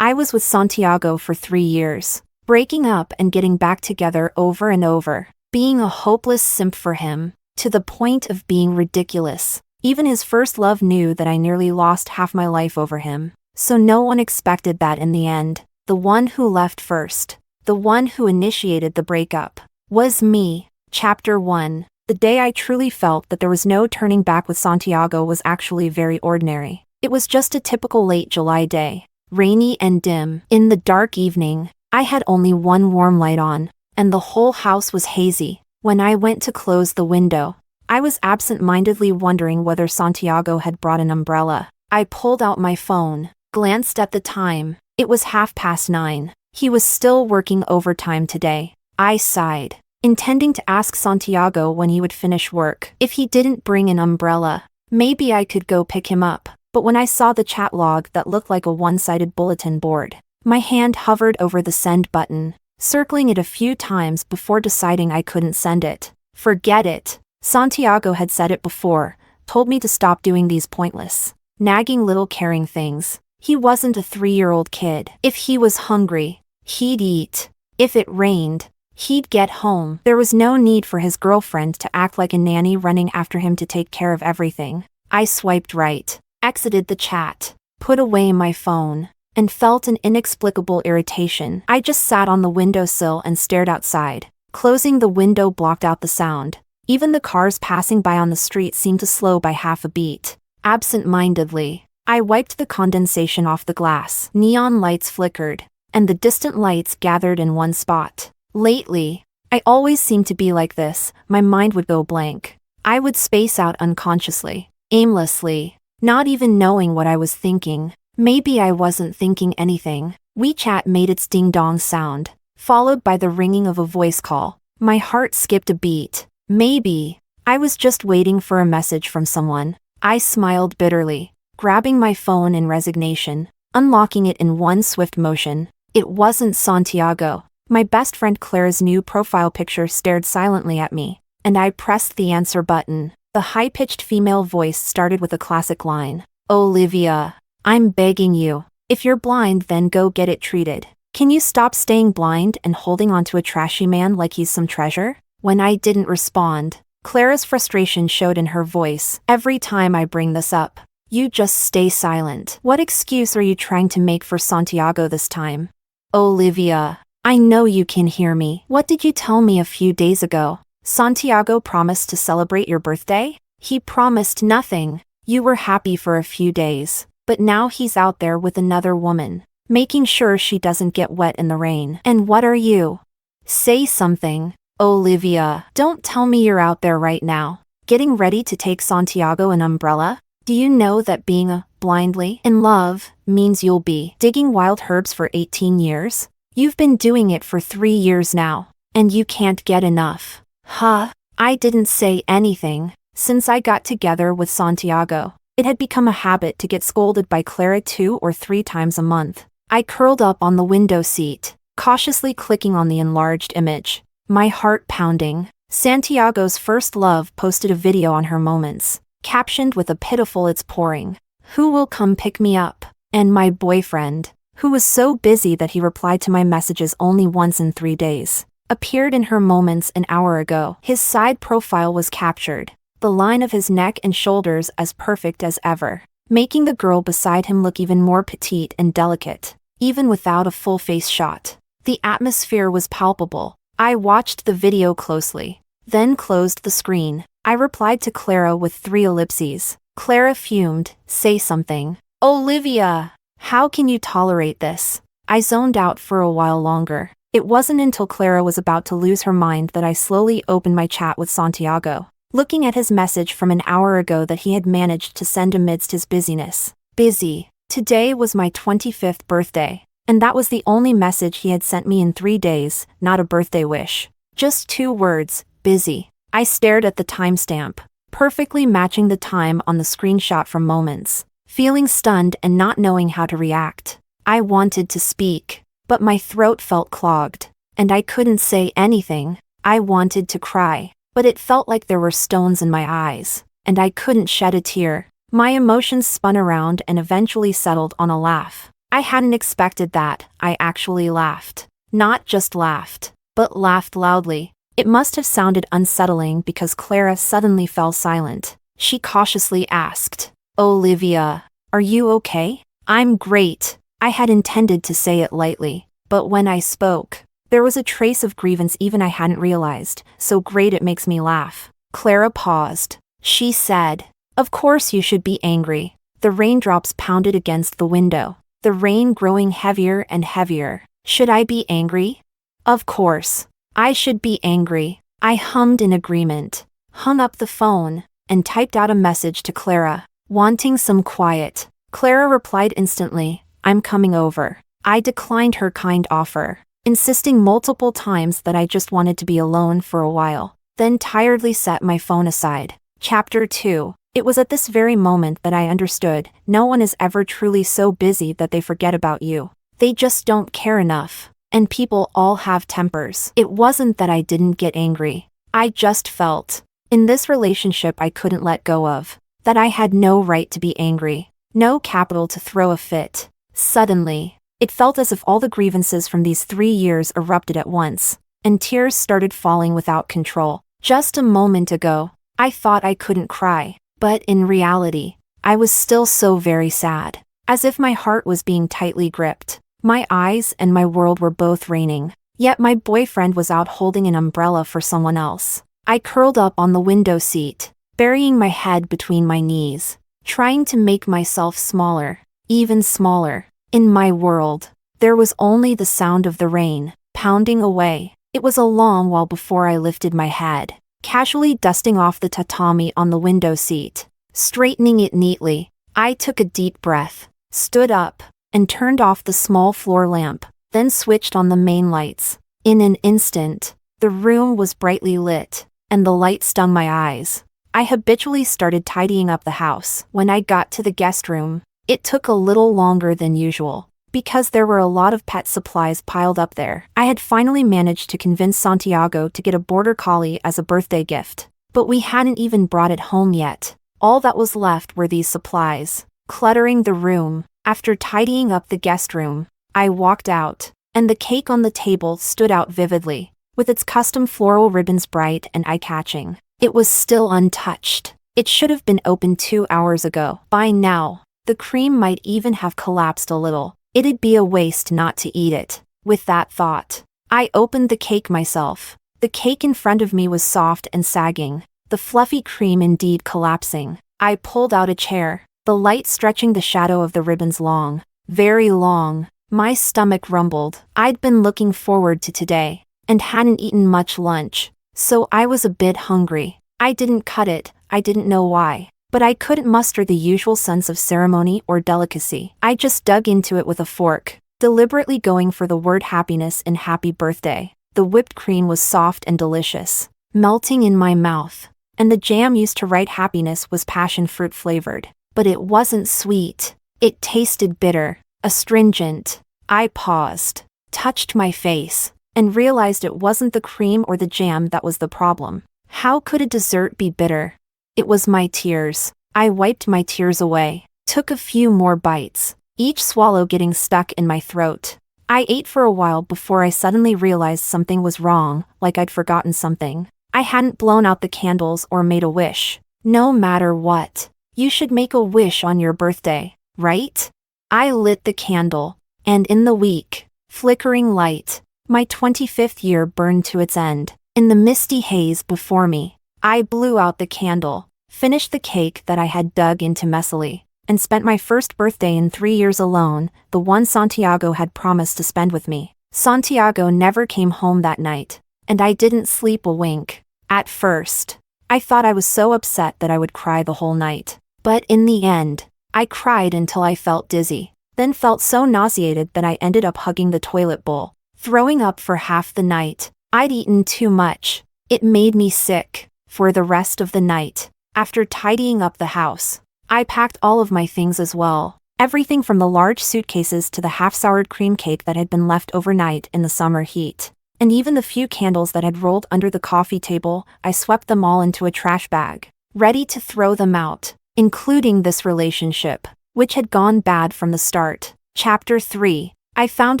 I was with Santiago for 3 years, breaking up and getting back together over and over, being a hopeless simp for him, to the point of being ridiculous. Even his first love knew that I nearly lost half my life over him, so no one expected that in the end. The one who left first, the one who initiated the breakup, was me. Chapter 1. The day I truly felt that there was no turning back with Santiago was actually very ordinary. It was just a typical late July day, rainy and dim. In the dark evening, I had only one warm light on, and the whole house was hazy. When I went to close the window, I was absent-mindedly wondering whether Santiago had brought an umbrella. I pulled out my phone, glanced at the time. It was 9:30. He was still working overtime today. I sighed, intending to ask Santiago when he would finish work. If he didn't bring an umbrella, maybe I could go pick him up. But when I saw the chat log that looked like a one-sided bulletin board, my hand hovered over the send button. circling it a few times before deciding I couldn't send it. Forget it. Santiago had said it before, told me to stop doing these pointless, nagging little caring things. He wasn't a 3-year-old kid. If he was hungry, he'd eat. If it rained, he'd get home. There was no need for his girlfriend to act like a nanny running after him to take care of everything. I swiped right, exited the chat, put away my phone, and felt an inexplicable irritation. I just sat on the windowsill and stared outside. Closing the window blocked out the sound. Even the cars passing by on the street seemed to slow by half a beat. Absent-mindedly, I wiped the condensation off the glass. Neon lights flickered, and the distant lights gathered in one spot. Lately, I always seemed to be like this. My mind would go blank. I would space out unconsciously, aimlessly, not even knowing what I was thinking. Maybe I wasn't thinking anything. WeChat made its ding-dong sound, followed by the ringing of a voice call. My heart skipped a beat. Maybe I was just waiting for a message from someone. I smiled bitterly, grabbing my phone in resignation, unlocking it in one swift motion. It wasn't Santiago. My best friend Clara's new profile picture stared silently at me, and I pressed the answer button. The high-pitched female voice started with a classic line. Olivia, I'm begging you. If you're blind, then go get it treated. Can you stop staying blind and holding onto a trashy man like he's some treasure? When I didn't respond, Clara's frustration showed in her voice. Every time I bring this up, you just stay silent. What excuse are you trying to make for Santiago this time? Olivia, I know you can hear me. What did you tell me a few days ago? Santiago promised to celebrate your birthday? He promised nothing. You were happy for a few days, but now he's out there with another woman, making sure she doesn't get wet in the rain. And what are you? Say something. Olivia, don't tell me you're out there right now, getting ready to take Santiago an umbrella? Do you know that being blindly in love means you'll be digging wild herbs for 18 years? You've been doing it for 3 years now, and you can't get enough. Huh? I didn't say anything. Since I got together with Santiago, it had become a habit to get scolded by Clara 2 or 3 times a month. I curled up on the window seat, cautiously clicking on the enlarged image, my heart pounding. Santiago's first love posted a video on her moments, captioned with a pitiful "It's pouring. Who will come pick me up?" And my boyfriend, who was so busy that he replied to my messages only once in 3 days, appeared in her moments an hour ago. His side profile was captured, the line of his neck and shoulders as perfect as ever, making the girl beside him look even more petite and delicate, even without a full face shot. The atmosphere was palpable. I watched the video closely, then closed the screen. I replied to Clara with 3 ellipses. Clara fumed. Say something. Olivia, how can you tolerate this? I zoned out for a while longer. It wasn't until Clara was about to lose her mind that I slowly opened my chat with Santiago, looking at his message from an hour ago that he had managed to send amidst his busyness. Busy. Today was my 25th birthday, and that was the only message he had sent me in 3 days, not a birthday wish. Just 2 words, busy. I stared at the timestamp, perfectly matching the time on the screenshot from Moments, feeling stunned and not knowing how to react. I wanted to speak, but my throat felt clogged, and I couldn't say anything. I wanted to cry, but it felt like there were stones in my eyes, and I couldn't shed a tear. My emotions spun around and eventually settled on a laugh. I hadn't expected that. I actually laughed. Not just laughed, but laughed loudly. It must have sounded unsettling because Clara suddenly fell silent. She cautiously asked, Olivia, are you okay? I'm great. I had intended to say it lightly, but when I spoke, there was a trace of grievance even I hadn't realized. So great it makes me laugh. Clara paused. She said, of course you should be angry. The raindrops pounded against the window, the rain growing heavier and heavier. Should I be angry? Of course. I should be angry. I hummed in agreement, hung up the phone, and typed out a message to Clara, wanting some quiet. Clara replied instantly, I'm coming over. I declined her kind offer, insisting multiple times that I just wanted to be alone for a while, then tiredly set my phone aside. Chapter 2. It was at this very moment that I understood, no one is ever truly so busy that they forget about you. They just don't care enough. And people all have tempers. It wasn't that I didn't get angry. I just felt, in this relationship I couldn't let go of, that I had no right to be angry, no capital to throw a fit. Suddenly, it felt as if all the grievances from these 3 years erupted at once, and tears started falling without control. Just a moment ago, I thought I couldn't cry, but in reality, I was still so very sad, as if my heart was being tightly gripped. My eyes and my world were both raining, yet my boyfriend was out holding an umbrella for someone else. I curled up on the window seat, burying my head between my knees, trying to make myself smaller, even smaller. In my world, there was only the sound of the rain, pounding away. It was a long while before I lifted my head, casually dusting off the tatami on the window seat, straightening it neatly. I took a deep breath, stood up, and turned off the small floor lamp, then switched on the main lights. In an instant, the room was brightly lit, and the light stung my eyes. I habitually started tidying up the house. When I got to the guest room, it took a little longer than usual, because there were a lot of pet supplies piled up there. I had finally managed to convince Santiago to get a border collie as a birthday gift, but we hadn't even brought it home yet. All that was left were these supplies, cluttering the room. After tidying up the guest room, I walked out, and the cake on the table stood out vividly, with its custom floral ribbons bright and eye-catching. It was still untouched. It should have been opened 2 hours ago. By now, the cream might even have collapsed a little. It'd be a waste not to eat it. With that thought, I opened the cake myself. The cake in front of me was soft and sagging, the fluffy cream indeed collapsing. I pulled out a chair, the light stretching the shadow of the ribbons long, very long. My stomach rumbled. I'd been looking forward to today, and hadn't eaten much lunch, so I was a bit hungry. I didn't cut it, I didn't know why, but I couldn't muster the usual sense of ceremony or delicacy. I just dug into it with a fork, deliberately going for the word happiness in happy birthday. The whipped cream was soft and delicious, melting in my mouth, and the jam used to write happiness was passion fruit flavored. But it wasn't sweet. It tasted bitter, astringent. I paused, touched my face, and realized it wasn't the cream or the jam that was the problem. How could a dessert be bitter? It was my tears. I wiped my tears away, took a few more bites, each swallow getting stuck in my throat. I ate for a while before I suddenly realized something was wrong, like I'd forgotten something. I hadn't blown out the candles or made a wish. No matter what, you should make a wish on your birthday, right? I lit the candle, and in the weak, flickering light, my 25th year burned to its end. In the misty haze before me, I blew out the candle, finished the cake that I had dug into messily, and spent my first birthday in 3 years alone, the one Santiago had promised to spend with me. Santiago never came home that night, and I didn't sleep a wink. At first, I thought I was so upset that I would cry the whole night. But in the end, I cried until I felt dizzy, then felt so nauseated that I ended up hugging the toilet bowl, throwing up for half the night. I'd eaten too much. It made me sick. For the rest of the night, after tidying up the house, I packed all of my things as well. Everything from the large suitcases to the half-soured cream cake that had been left overnight in the summer heat. And even the few candles that had rolled under the coffee table, I swept them all into a trash bag, ready to throw them out, including this relationship, which had gone bad from the start. Chapter 3. I found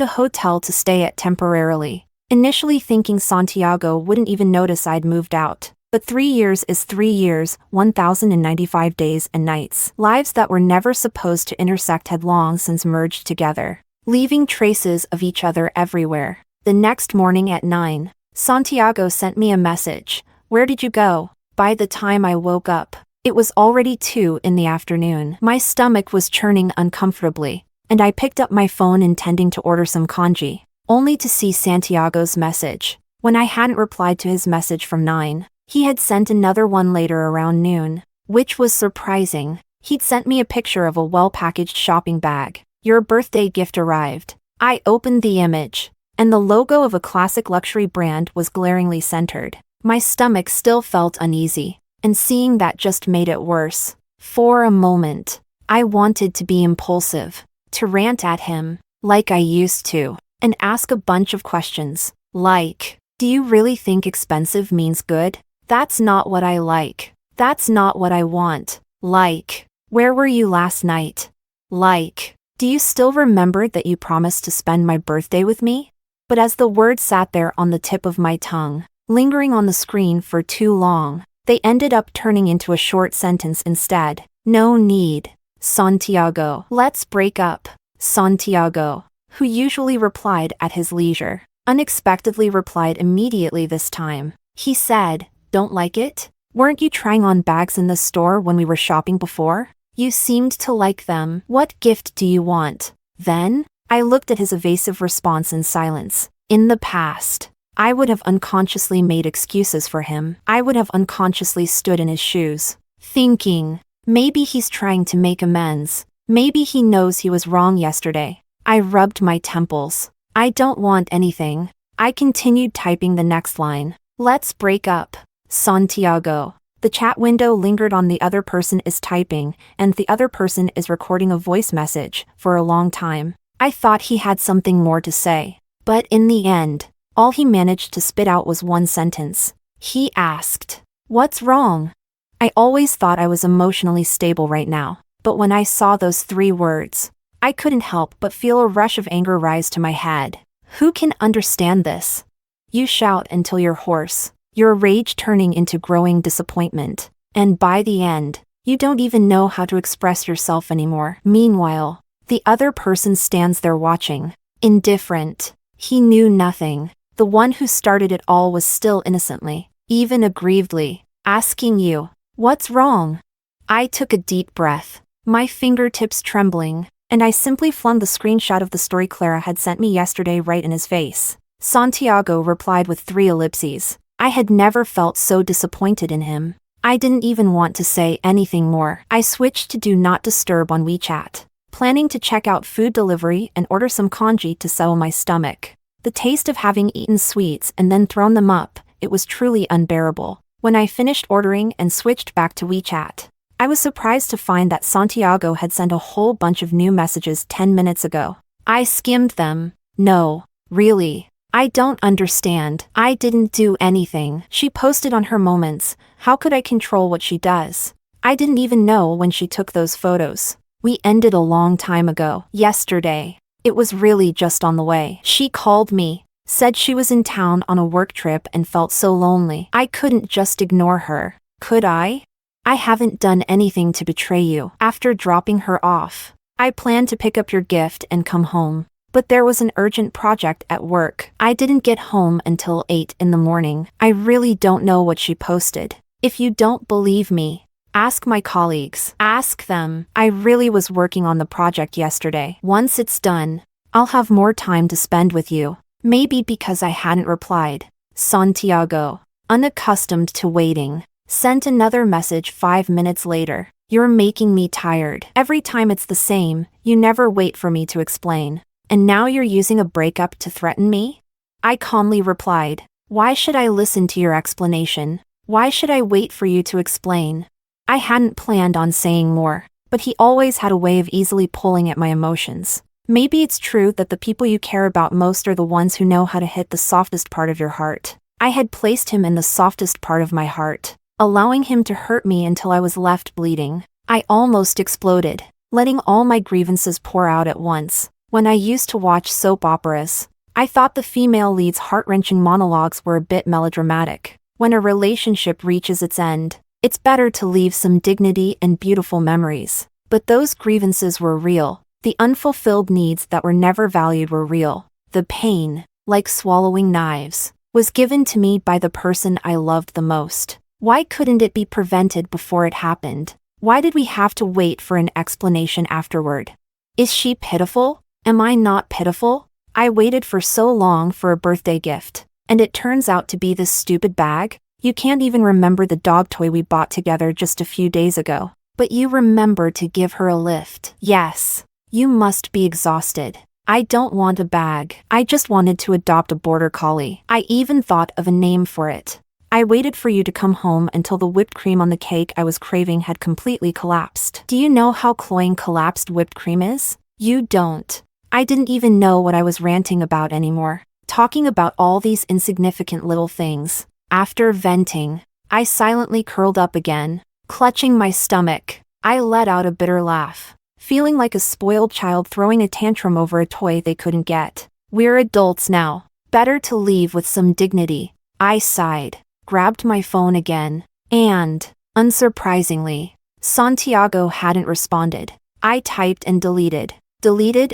a hotel to stay at temporarily, initially thinking Santiago wouldn't even notice I'd moved out. But 3 years is 3 years, 1,095 days and nights. Lives that were never supposed to intersect had long since merged together, leaving traces of each other everywhere. The next morning at 9, Santiago sent me a message. "Where did you go?" By the time I woke up, it was already 2 in the afternoon. My stomach was churning uncomfortably, and I picked up my phone intending to order some congee, only to see Santiago's message. When I hadn't replied to his message from 9, he had sent another one later around noon, which was surprising. He'd sent me a picture of a well-packaged shopping bag. "Your birthday gift arrived." I opened the image, and the logo of a classic luxury brand was glaringly centered. My stomach still felt uneasy, and seeing that just made it worse. For a moment, I wanted to be impulsive, to rant at him, like I used to, and ask a bunch of questions. Like, do you really think expensive means good? That's not what I like. That's not what I want. Like, where were you last night? Like, do you still remember that you promised to spend my birthday with me? But as the words sat there on the tip of my tongue, lingering on the screen for too long, they ended up turning into a short sentence instead. No need. Santiago. Let's break up. Santiago, who usually replied at his leisure, unexpectedly replied immediately this time. He said, "Don't like it? Weren't you trying on bags in the store when we were shopping before? You seemed to like them. What gift do you want?" Then, I looked at his evasive response in silence. In the past, I would have unconsciously made excuses for him. I would have unconsciously stood in his shoes, thinking, maybe he's trying to make amends. Maybe he knows he was wrong yesterday. I rubbed my temples. I don't want anything. I continued typing the next line. Let's break up. Santiago. The chat window lingered on the other person is typing, and the other person is recording a voice message, for a long time. I thought he had something more to say. But in the end, all he managed to spit out was one sentence. He asked, "What's wrong?" I always thought I was emotionally stable right now, but when I saw those 3 words, I couldn't help but feel a rush of anger rise to my head. Who can understand this? You shout until you're hoarse, your rage turning into growing disappointment, and by the end, you don't even know how to express yourself anymore. Meanwhile, the other person stands there watching, indifferent. He knew nothing. The one who started it all was still innocently, even aggrievedly, asking you, "What's wrong?" I took a deep breath, my fingertips trembling, and I simply flung the screenshot of the story Clara had sent me yesterday right in his face. Santiago replied with 3 ellipses. I had never felt so disappointed in him. I didn't even want to say anything more. I switched to Do Not Disturb on WeChat, planning to check out food delivery and order some congee to settle my stomach. The taste of having eaten sweets and then thrown them up, it was truly unbearable. When I finished ordering and switched back to WeChat, I was surprised to find that Santiago had sent a whole bunch of new messages 10 minutes ago. I skimmed them. No, really. I don't understand. I didn't do anything. She posted on her moments. How could I control what she does? I didn't even know when she took those photos. We ended a long time ago. Yesterday. It was really just on the way. She called me, said she was in town on a work trip and felt so lonely. I couldn't just ignore her. Could I? I haven't done anything to betray you. After dropping her off, I planned to pick up your gift and come home. But there was an urgent project at work. I didn't get home until 8 in the morning. I really don't know what she posted. If you don't believe me, ask my colleagues. Ask them. I really was working on the project yesterday. Once it's done, I'll have more time to spend with you. Maybe because I hadn't replied. Santiago, unaccustomed to waiting, sent another message 5 minutes later. You're making me tired. Every time it's the same, you never wait for me to explain. And now you're using a breakup to threaten me? I calmly replied, why should I listen to your explanation? Why should I wait for you to explain? I hadn't planned on saying more, but he always had a way of easily pulling at my emotions. Maybe it's true that the people you care about most are the ones who know how to hit the softest part of your heart. I had placed him in the softest part of my heart, allowing him to hurt me until I was left bleeding. I almost exploded, letting all my grievances pour out at once. When I used to watch soap operas, I thought the female lead's heart-wrenching monologues were a bit melodramatic. When a relationship reaches its end, it's better to leave some dignity and beautiful memories. But those grievances were real. The unfulfilled needs that were never valued were real. The pain, like swallowing knives, was given to me by the person I loved the most. Why couldn't it be prevented before it happened? Why did we have to wait for an explanation afterward? Is she pitiful? Am I not pitiful? I waited for so long for a birthday gift, and it turns out to be this stupid bag. You can't even remember the dog toy we bought together just a few days ago, but you remember to give her a lift. Yes, you must be exhausted. I don't want a bag. I just wanted to adopt a border collie. I even thought of a name for it. I waited for you to come home until the whipped cream on the cake I was craving had completely collapsed. Do you know how cloying collapsed whipped cream is? You don't. I didn't even know what I was ranting about anymore, talking about all these insignificant little things. After venting, I silently curled up again, clutching my stomach. I let out a bitter laugh, feeling like a spoiled child throwing a tantrum over a toy they couldn't get. We're adults now. Better to leave with some dignity. I sighed, grabbed my phone again, and, unsurprisingly, Santiago hadn't responded. I typed and deleted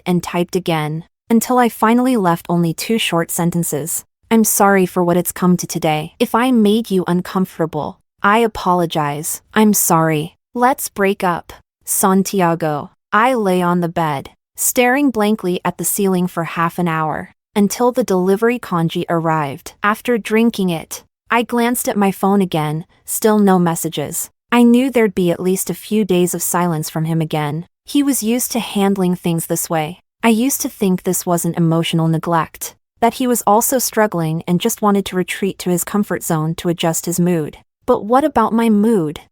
and typed again, until I finally left only 2 short sentences. I'm sorry for what it's come to today. If I made you uncomfortable, I apologize. I'm sorry. Let's break up, Santiago. I lay on the bed, staring blankly at the ceiling for half an hour, until the delivery kanji arrived. After drinking it, I glanced at my phone again, still no messages. I knew there'd be at least a few days of silence from him again. He was used to handling things this way. I used to think this wasn't emotional neglect, that he was also struggling and just wanted to retreat to his comfort zone to adjust his mood. But what about my mood?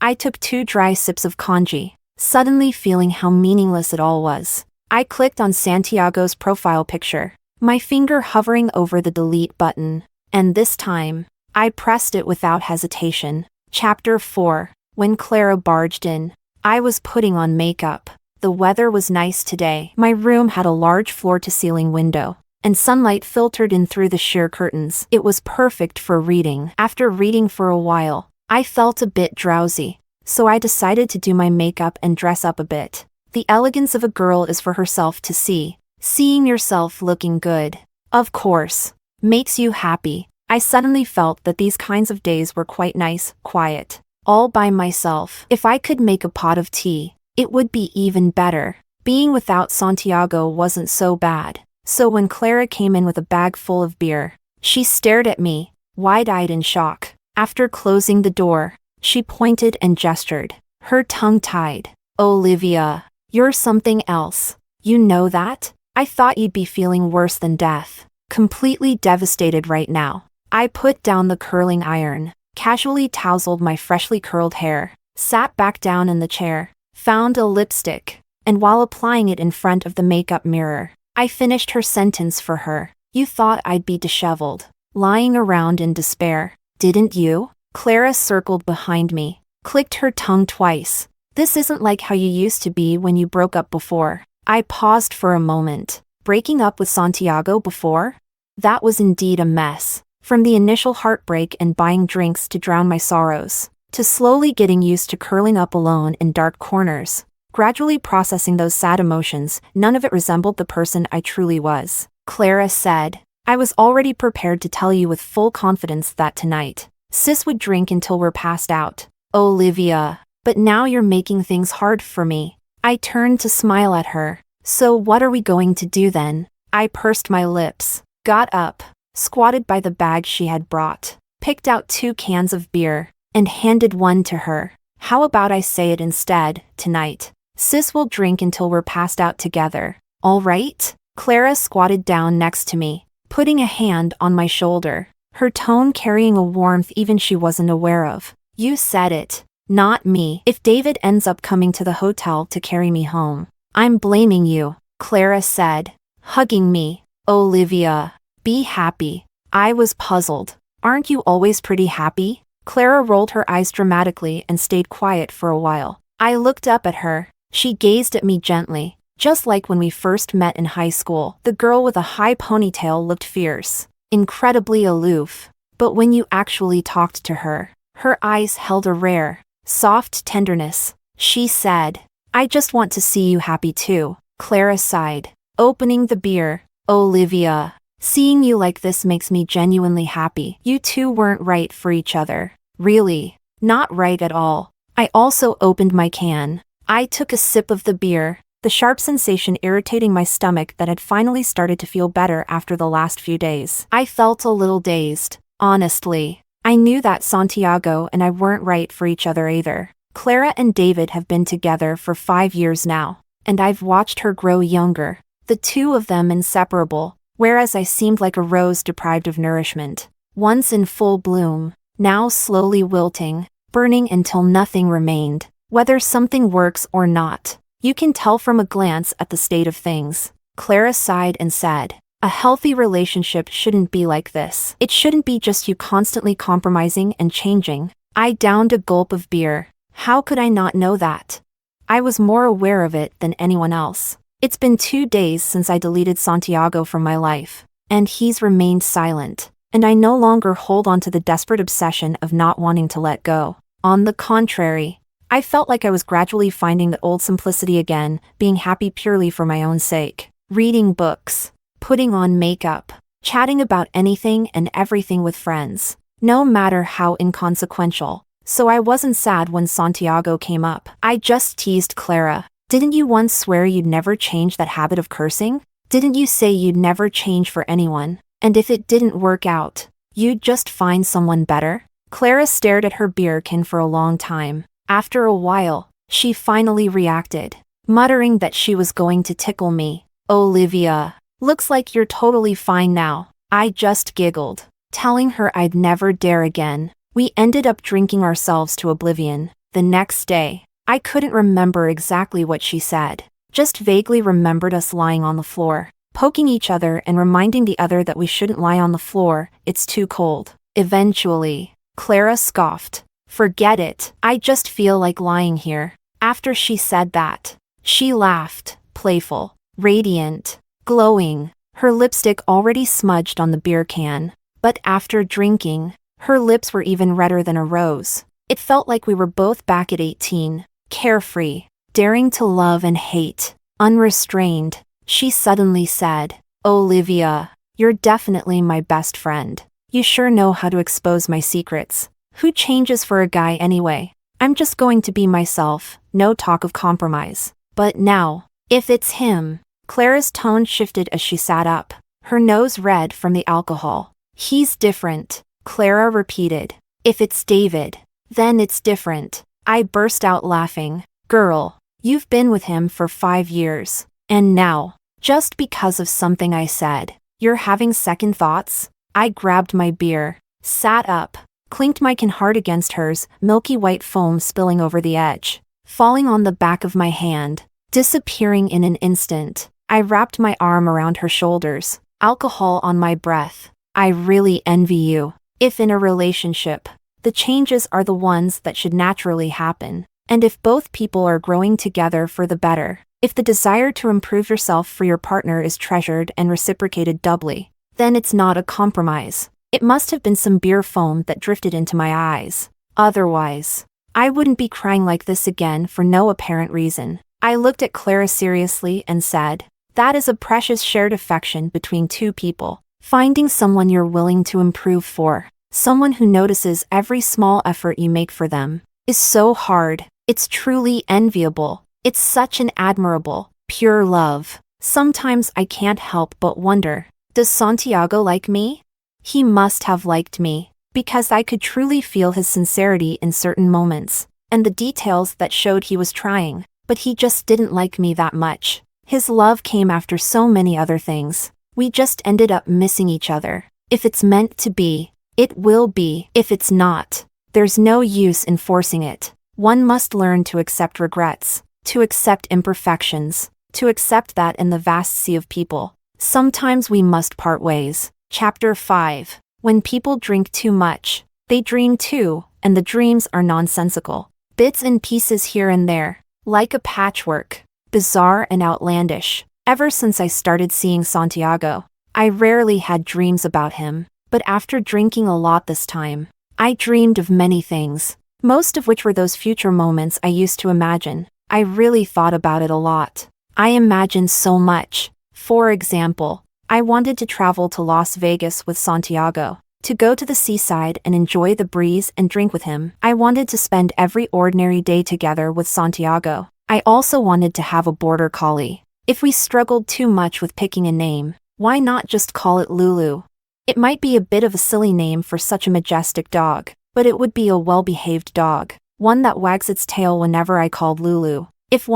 I took 2 dry sips of kanji, suddenly feeling how meaningless it all was. I clicked on Santiago's profile picture, my finger hovering over the delete button, and this time, I pressed it without hesitation. Chapter 4. When Clara barged in. I was putting on makeup. The weather was nice today. My room had a large floor-to-ceiling window, and sunlight filtered in through the sheer curtains. It was perfect for reading. After reading for a while, I felt a bit drowsy, so I decided to do my makeup and dress up a bit. The elegance of a girl is for herself to see. Seeing yourself looking good, of course, makes you happy. I suddenly felt that these kinds of days were quite nice, quiet, all by myself. If I could make a pot of tea, it would be even better. Being without Santiago wasn't so bad. So when Clara came in with a bag full of beer, she stared at me, wide-eyed in shock. After closing the door, she pointed and gestured, her tongue tied. Olivia, you're something else. You know that? I thought you'd be feeling worse than death. Completely devastated right now. I put down the curling iron, casually tousled my freshly curled hair, sat back down in the chair, found a lipstick, and while applying it in front of the makeup mirror, I finished her sentence for her. You thought I'd be disheveled, lying around in despair, didn't you? Clara circled behind me, clicked her tongue twice. This isn't like how you used to be when you broke up before. I paused for a moment. Breaking up with Santiago before? That was indeed a mess. From the initial heartbreak and buying drinks to drown my sorrows, to slowly getting used to curling up alone in dark corners, gradually processing those sad emotions, none of it resembled the person I truly was. Clara said, I was already prepared to tell you with full confidence that tonight, Sis would drink until we're passed out. Olivia, but now you're making things hard for me. I turned to smile at her. So what are we going to do then? I pursed my lips, got up, squatted by the bag she had brought, picked out 2 cans of beer, and handed one to her. How about I say it instead, tonight? Sis will drink until we're passed out together. All right? Clara squatted down next to me, putting a hand on my shoulder, her tone carrying a warmth even she wasn't aware of. You said it, not me. If David ends up coming to the hotel to carry me home, I'm blaming you, Clara said, hugging me. Olivia, be happy. I was puzzled. Aren't you always pretty happy? Clara rolled her eyes dramatically and stayed quiet for a while. I looked up at her. She gazed at me gently, just like when we first met in high school. The girl with a high ponytail looked fierce, incredibly aloof. But when you actually talked to her, her eyes held a rare, soft tenderness. She said, I just want to see you happy too. Clara sighed, opening the beer. Olivia, seeing you like this makes me genuinely happy. You two weren't right for each other. Really, not right at all. I also opened my can. I took a sip of the beer, the sharp sensation irritating my stomach that had finally started to feel better after the last few days. I felt a little dazed, honestly. I knew that Santiago and I weren't right for each other either. Clara and David have been together for 5 years now, and I've watched her grow younger, the two of them inseparable, whereas I seemed like a rose deprived of nourishment, once in full bloom, now slowly wilting, burning until nothing remained. Whether something works or not, you can tell from a glance at the state of things. Clara sighed and said, "A healthy relationship shouldn't be like this. It shouldn't be just you constantly compromising and changing." I downed a gulp of beer. How could I not know that? I was more aware of it than anyone else. It's been 2 days since I deleted Santiago from my life, and he's remained silent, and I no longer hold on to the desperate obsession of not wanting to let go. On the contrary, I felt like I was gradually finding the old simplicity again, being happy purely for my own sake. Reading books, putting on makeup, chatting about anything and everything with friends, no matter how inconsequential. So I wasn't sad when Santiago came up. I just teased Clara. "Didn't you once swear you'd never change that habit of cursing? Didn't you say you'd never change for anyone? And if it didn't work out, you'd just find someone better?" Clara stared at her beer can for a long time. After a while, she finally reacted, muttering that she was going to tickle me. "Olivia, looks like you're totally fine now." I just giggled, telling her I'd never dare again. We ended up drinking ourselves to oblivion. The next day, I couldn't remember exactly what she said, just vaguely remembered us lying on the floor, poking each other and reminding the other that we shouldn't lie on the floor, it's too cold. Eventually, Clara scoffed. "Forget it, I just feel like lying here." After she said that, she laughed, playful, radiant, glowing, her lipstick already smudged on the beer can. But after drinking, her lips were even redder than a rose. It felt like we were both back at 18, carefree, daring to love and hate, unrestrained. She suddenly said, "Olivia, you're definitely my best friend. You sure know how to expose my secrets. Who changes for a guy anyway? I'm just going to be myself, no talk of compromise. But now, if it's him..." Clara's tone shifted as she sat up, her nose red from the alcohol. "He's different," Clara repeated. "If it's David, then it's different." I burst out laughing. "Girl, you've been with him for 5 years, and now, just because of something I said, you're having second thoughts?" I grabbed my beer, sat up, clinked my can hard against hers, milky white foam spilling over the edge, falling on the back of my hand, disappearing in an instant. I wrapped my arm around her shoulders, alcohol on my breath. "I really envy you. If in a relationship, the changes are the ones that should naturally happen, and if both people are growing together for the better, if the desire to improve yourself for your partner is treasured and reciprocated doubly, then it's not a compromise." It must have been some beer foam that drifted into my eyes. Otherwise, I wouldn't be crying like this again for no apparent reason. I looked at Clara seriously and said, "That is a precious shared affection between two people. Finding someone you're willing to improve for, someone who notices every small effort you make for them, is so hard. It's truly enviable. It's such an admirable, pure love." Sometimes I can't help but wonder, does Santiago like me? He must have liked me, because I could truly feel his sincerity in certain moments, and the details that showed he was trying, but he just didn't like me that much. His love came after so many other things. We just ended up missing each other. If it's meant to be, it will be. If it's not, there's no use in forcing it. One must learn to accept regrets, to accept imperfections, to accept that in the vast sea of people, sometimes we must part ways. Chapter 5. When people drink too much, they dream too, and the dreams are nonsensical. Bits and pieces here and there, like a patchwork, bizarre and outlandish. Ever since I started seeing Santiago, I rarely had dreams about him, but after drinking a lot this time, I dreamed of many things, most of which were those future moments I used to imagine. I really thought about it a lot. I imagined so much. For example, I wanted to travel to Las Vegas with Santiago, to go to the seaside and enjoy the breeze and drink with him. I wanted to spend every ordinary day together with Santiago. I also wanted to have a border collie. If we struggled too much with picking a name, why not just call it Lulu? It might be a bit of a silly name for such a majestic dog, but it would be a well-behaved dog, one that wags its tail whenever I called Lulu. If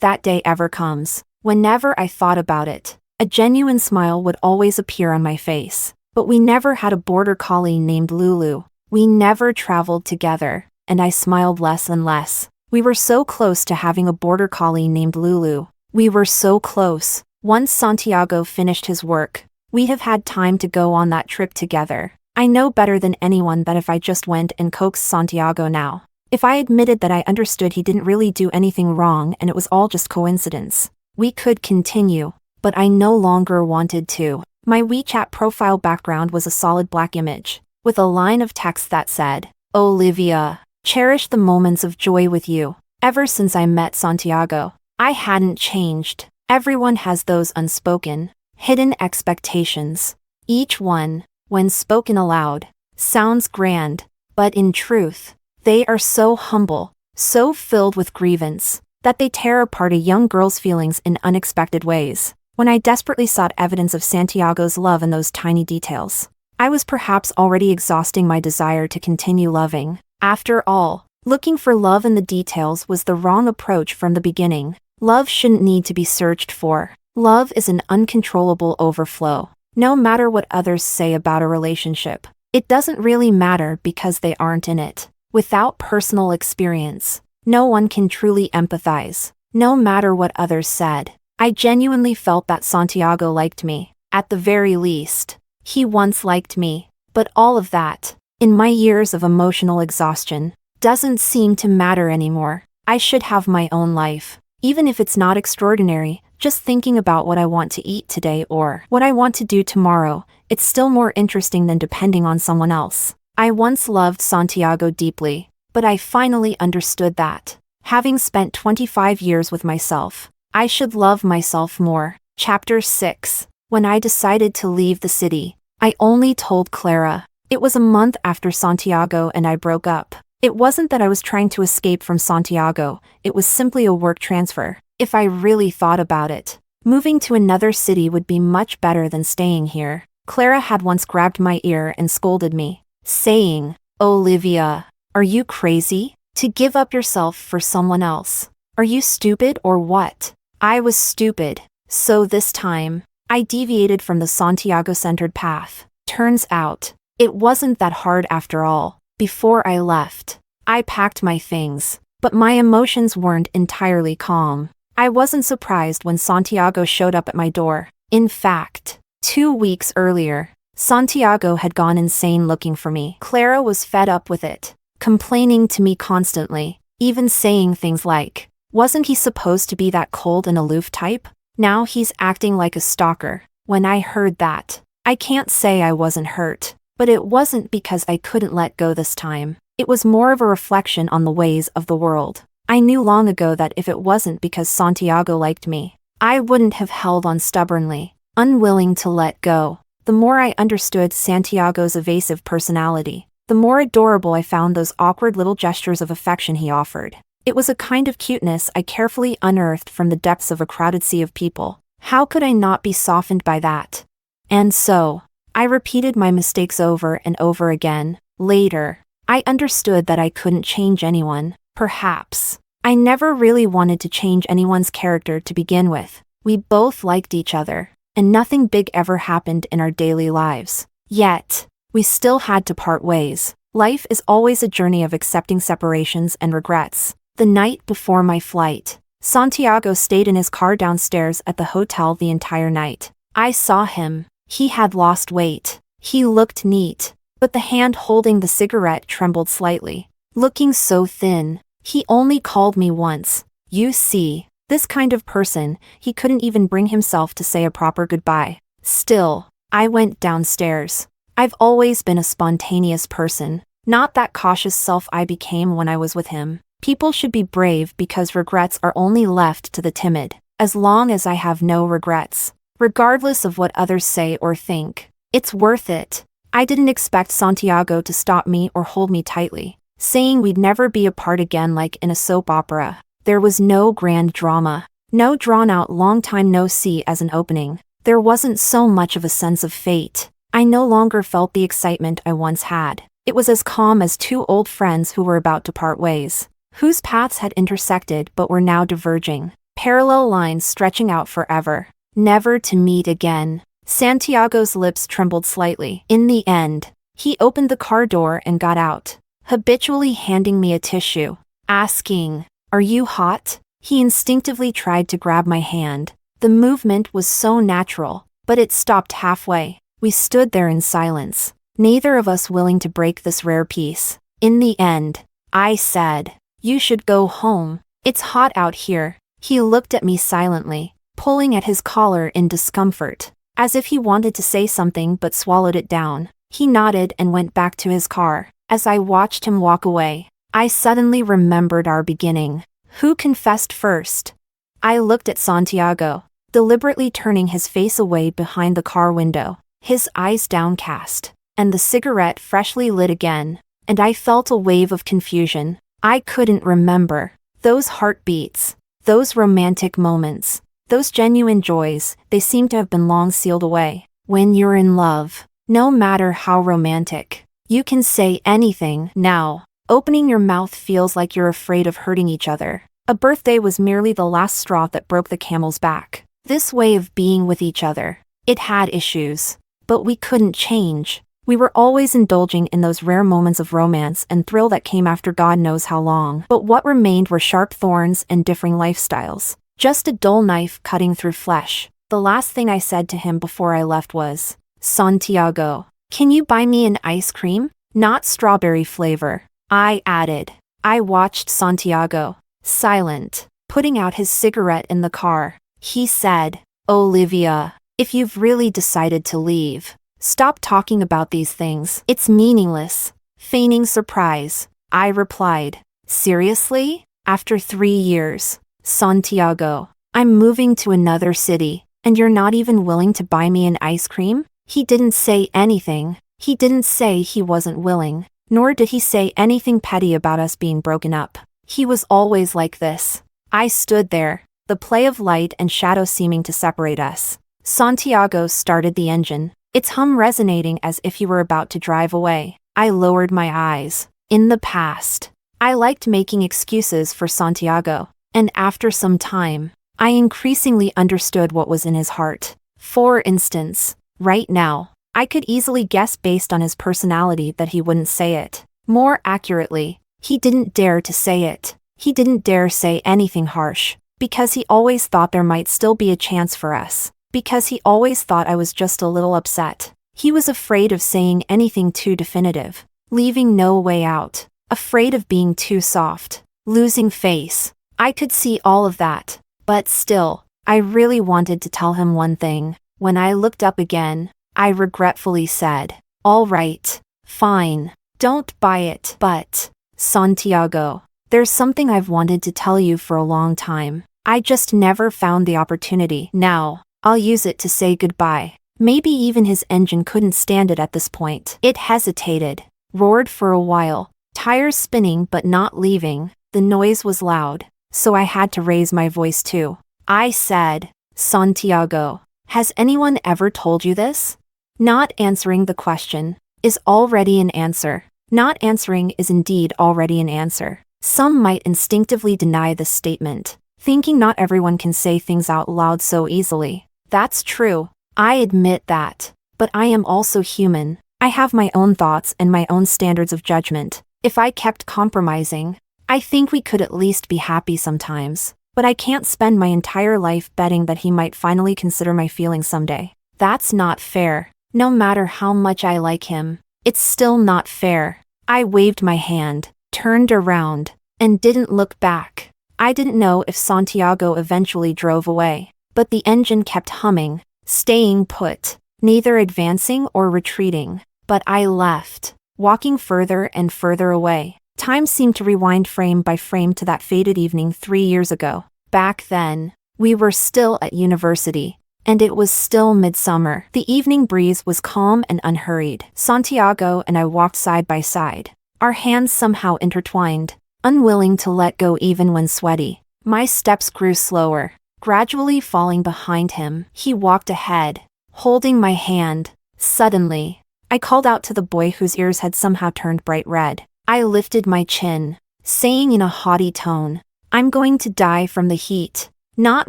that day ever comes, whenever I thought about it, a genuine smile would always appear on my face. But we never had a border collie named Lulu. We never traveled together, and I smiled less and less. We were so close to having a border collie named Lulu. We were so close. Once Santiago finished his work, we'd have had time to go on that trip together. I know better than anyone that if I just went and coaxed Santiago now, if I admitted that I understood he didn't really do anything wrong and it was all just coincidence, we could continue, but I no longer wanted to. My WeChat profile background was a solid black image, with a line of text that said, "Olivia, cherish the moments of joy with you." Ever since I met Santiago, I hadn't changed. Everyone has those unspoken, hidden expectations. Each one, when spoken aloud, sounds grand, but in truth, they are so humble, so filled with grievance, that they tear apart a young girl's feelings in unexpected ways. When I desperately sought evidence of Santiago's love in those tiny details, I was perhaps already exhausting my desire to continue loving. After all, looking for love in the details was the wrong approach from the beginning. Love shouldn't need to be searched for. Love is an uncontrollable overflow. No matter what others say about a relationship, it doesn't really matter because they aren't in it. Without personal experience, no one can truly empathize, no matter what others said. I genuinely felt that Santiago liked me. At the very least, he once liked me. But all of that, in my years of emotional exhaustion, doesn't seem to matter anymore. I should have my own life. Even if it's not extraordinary, just thinking about what I want to eat today or what I want to do tomorrow, it's still more interesting than depending on someone else. I once loved Santiago deeply, but I finally understood that, having spent 25 years with myself, I should love myself more. Chapter 6. When I decided to leave the city, I only told Clara. It was a month after Santiago and I broke up. It wasn't that I was trying to escape from Santiago, it was simply a work transfer. If I really thought about it, moving to another city would be much better than staying here. Clara had once grabbed my ear and scolded me, saying, "Olivia, are you crazy? To give up yourself for someone else? Are you stupid or what?" I was stupid, so this time, I deviated from the Santiago-centered path. Turns out, it wasn't that hard after all. Before I left, I packed my things, but my emotions weren't entirely calm. I wasn't surprised when Santiago showed up at my door. In fact, 2 weeks earlier, Santiago had gone insane looking for me. Clara was fed up with it, complaining to me constantly, even saying things like, "Wasn't he supposed to be that cold and aloof type? Now he's acting like a stalker." When I heard that, I can't say I wasn't hurt, but it wasn't because I couldn't let go this time. It was more of a reflection on the ways of the world. I knew long ago that if it wasn't because Santiago liked me, I wouldn't have held on stubbornly, unwilling to let go. The more I understood Santiago's evasive personality, the more adorable I found those awkward little gestures of affection he offered. It was a kind of cuteness I carefully unearthed from the depths of a crowded sea of people. How could I not be softened by that? And so, I repeated my mistakes over and over again. Later, I understood that I couldn't change anyone. Perhaps, I never really wanted to change anyone's character to begin with. We both liked each other, and nothing big ever happened in our daily lives. Yet, we still had to part ways. Life is always a journey of accepting separations and regrets. The night before my flight, Santiago stayed in his car downstairs at the hotel the entire night. I saw him. He had lost weight. He looked neat, but the hand holding the cigarette trembled slightly. Looking so thin, he only called me once. You see, this kind of person, he couldn't even bring himself to say a proper goodbye. Still, I went downstairs. I've always been a spontaneous person, not that cautious self I became when I was with him. People should be brave because regrets are only left to the timid. As long as I have no regrets, regardless of what others say or think, it's worth it. I didn't expect Santiago to stop me or hold me tightly, saying we'd never be apart again like in a soap opera. There was no grand drama, no drawn-out long time no see as an opening. There wasn't so much of a sense of fate. I no longer felt the excitement I once had. It was as calm as two old friends who were about to part ways, whose paths had intersected but were now diverging, parallel lines stretching out forever, never to meet again. Santiago's lips trembled slightly. In the end, he opened the car door and got out, habitually handing me a tissue, asking, "Are you hot?" He instinctively tried to grab my hand, The movement was so natural, but it stopped halfway. We stood there in silence, neither of us willing to break this rare peace. In the end, I said, "You should go home. It's hot out here." He looked at me silently, pulling at his collar in discomfort, as if he wanted to say something but swallowed it down. He nodded and went back to his car. As I watched him walk away, I suddenly remembered our beginning. Who confessed first? I looked at Santiago, deliberately turning his face away behind the car window, his eyes downcast, and the cigarette freshly lit again, and I felt a wave of confusion. I couldn't remember. Those heartbeats, those romantic moments, those genuine joys, they seemed to have been long sealed away. When you're in love, no matter how romantic, you can say anything. Now, opening your mouth feels like you're afraid of hurting each other. A birthday was merely the last straw that broke the camel's back. This way of being with each other, it had issues, but we couldn't change. We were always indulging in those rare moments of romance and thrill that came after God knows how long. But what remained were sharp thorns and differing lifestyles. Just a dull knife cutting through flesh. The last thing I said to him before I left was, "Santiago, can you buy me an ice cream? Not strawberry flavor," I added. I watched Santiago, silent, putting out his cigarette in the car. He said, "Olivia, if you've really decided to leave, stop talking about these things. It's meaningless." Feigning surprise, I replied, "Seriously? After 3 years? Santiago, I'm moving to another city, and you're not even willing to buy me an ice cream?" He didn't say anything. He didn't say he wasn't willing, nor did he say anything petty about us being broken up. He was always like this. I stood there, the play of light and shadow seeming to separate us. Santiago started the engine, its hum resonating as if he were about to drive away. I lowered my eyes. In the past, I liked making excuses for Santiago, and after some time, I increasingly understood what was in his heart. For instance, right now, I could easily guess based on his personality that he wouldn't say it. More accurately, he didn't dare to say it. He didn't dare say anything harsh, because he always thought there might still be a chance for us, because he always thought I was just a little upset. He was afraid of saying anything too definitive, leaving no way out, afraid of being too soft, losing face. I could see all of that, but still, I really wanted to tell him one thing. When I looked up again, I regretfully said, "All right, fine, don't buy it." But, Santiago, there's something I've wanted to tell you for a long time. I just never found the opportunity. Now, I'll use it to say goodbye. Maybe even his engine couldn't stand it at this point. It hesitated, roared for a while, tires spinning but not leaving. The noise was loud, so I had to raise my voice too. I said, "Santiago, has anyone ever told you this?" Not answering the question is already an answer. Not answering is indeed already an answer. Some might instinctively deny this statement, thinking not everyone can say things out loud so easily. That's true. I admit that. But I am also human. I have my own thoughts and my own standards of judgment. If I kept compromising, I think we could at least be happy sometimes. But I can't spend my entire life betting that he might finally consider my feelings someday. That's not fair. No matter how much I like him, it's still not fair. I waved my hand, turned around, and didn't look back. I didn't know if Santiago eventually drove away, but the engine kept humming, staying put, neither advancing or retreating. But I left, walking further and further away. Time seemed to rewind frame by frame to that faded evening 3 years ago. Back then, we were still at university, and it was still midsummer. The evening breeze was calm and unhurried. Santiago and I walked side by side, our hands somehow intertwined, unwilling to let go even when sweaty. My steps grew slower, gradually falling behind him. He walked ahead, holding my hand. Suddenly, I called out to the boy whose ears had somehow turned bright red. I lifted my chin, saying in a haughty tone, "I'm going to die from the heat." Not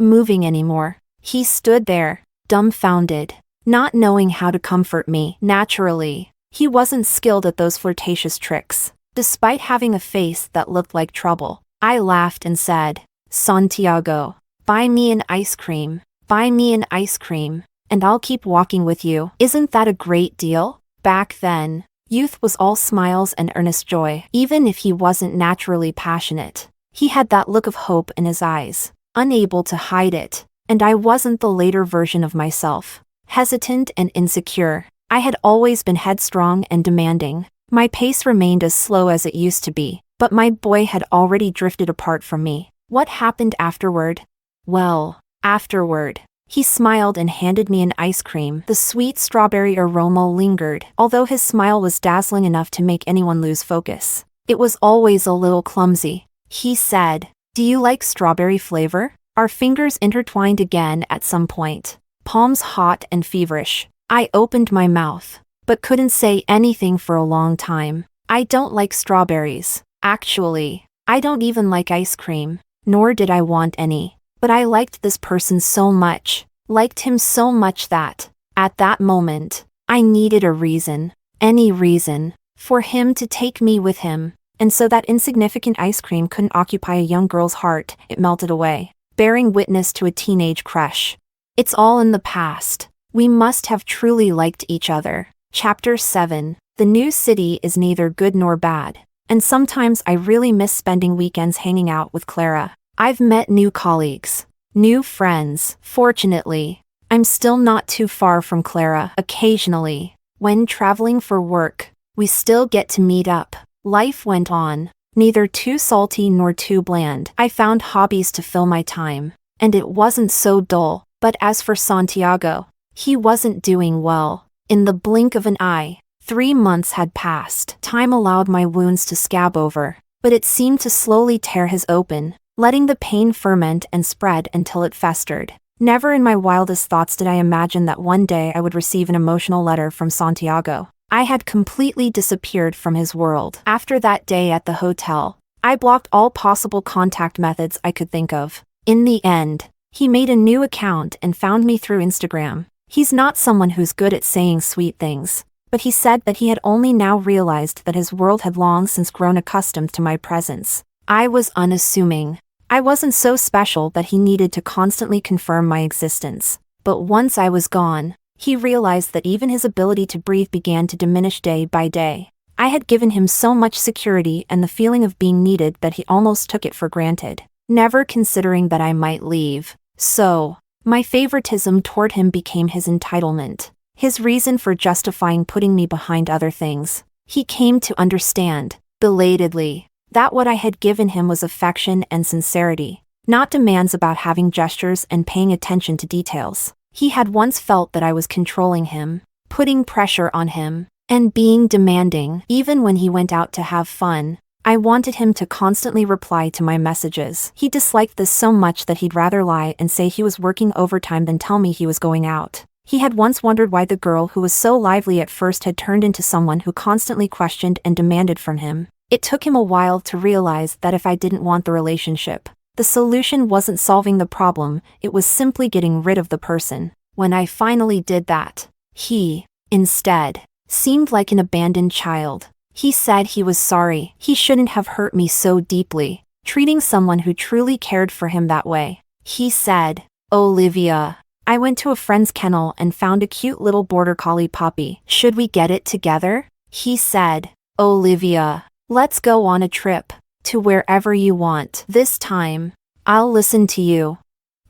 moving anymore, he stood there, dumbfounded, not knowing how to comfort me. Naturally, he wasn't skilled at those flirtatious tricks. Despite having a face that looked like trouble, I laughed and said, "Santiago, buy me an ice cream." Buy me an ice cream, and I'll keep walking with you. Isn't that a great deal? Back then, youth was all smiles and earnest joy. Even if he wasn't naturally passionate, he had that look of hope in his eyes, unable to hide it. And I wasn't the later version of myself, hesitant and insecure. I had always been headstrong and demanding. My pace remained as slow as it used to be, but my boy had already drifted apart from me. What happened afterward? Well, afterward, he smiled and handed me an ice cream. The sweet strawberry aroma lingered, although his smile was dazzling enough to make anyone lose focus. It was always a little clumsy. He said, "Do you like strawberry flavor?" Our fingers intertwined again at some point, palms hot and feverish. I opened my mouth, but couldn't say anything for a long time. I don't like strawberries. Actually, I don't even like ice cream, nor did I want any. But I liked this person so much, liked him so much that, at that moment, I needed a reason, any reason, for him to take me with him. And so that insignificant ice cream couldn't occupy a young girl's heart. It melted away, bearing witness to a teenage crush. It's all in the past. We must have truly liked each other. Chapter 7. The new city is neither good nor bad, and sometimes I really miss spending weekends hanging out with Clara. I've met new colleagues, new friends. Fortunately, I'm still not too far from Clara. Occasionally, when traveling for work, we still get to meet up. Life went on, neither too salty nor too bland. I found hobbies to fill my time, and it wasn't so dull. But as for Santiago, he wasn't doing well. In the blink of an eye, 3 months had passed. Time allowed my wounds to scab over, but it seemed to slowly tear his open, letting the pain ferment and spread until it festered. Never in my wildest thoughts did I imagine that one day I would receive an emotional letter from Santiago. I had completely disappeared from his world. After that day at the hotel, I blocked all possible contact methods I could think of. In the end, he made a new account and found me through Instagram. He's not someone who's good at saying sweet things, but he said that he had only now realized that his world had long since grown accustomed to my presence. I was unassuming. I wasn't so special that he needed to constantly confirm my existence. But once I was gone, he realized that even his ability to breathe began to diminish day by day. I had given him so much security and the feeling of being needed that he almost took it for granted, never considering that I might leave. So, my favoritism toward him became his entitlement, his reason for justifying putting me behind other things. He came to understand, belatedly, that what I had given him was affection and sincerity, not demands about having gestures and paying attention to details. He had once felt that I was controlling him, putting pressure on him, and being demanding. Even when he went out to have fun, I wanted him to constantly reply to my messages. He disliked this so much that he'd rather lie and say he was working overtime than tell me he was going out. He had once wondered why the girl who was so lively at first had turned into someone who constantly questioned and demanded from him. It took him a while to realize that if I didn't want the relationship, the solution wasn't solving the problem, it was simply getting rid of the person. When I finally did that, he, instead, seemed like an abandoned child. He said he was sorry. He shouldn't have hurt me so deeply, treating someone who truly cared for him that way. He said, "Olivia, I went to a friend's kennel and found a cute little border collie puppy. Should we get it together?" He said, "Olivia, let's go on a trip, to wherever you want. This time, I'll listen to you."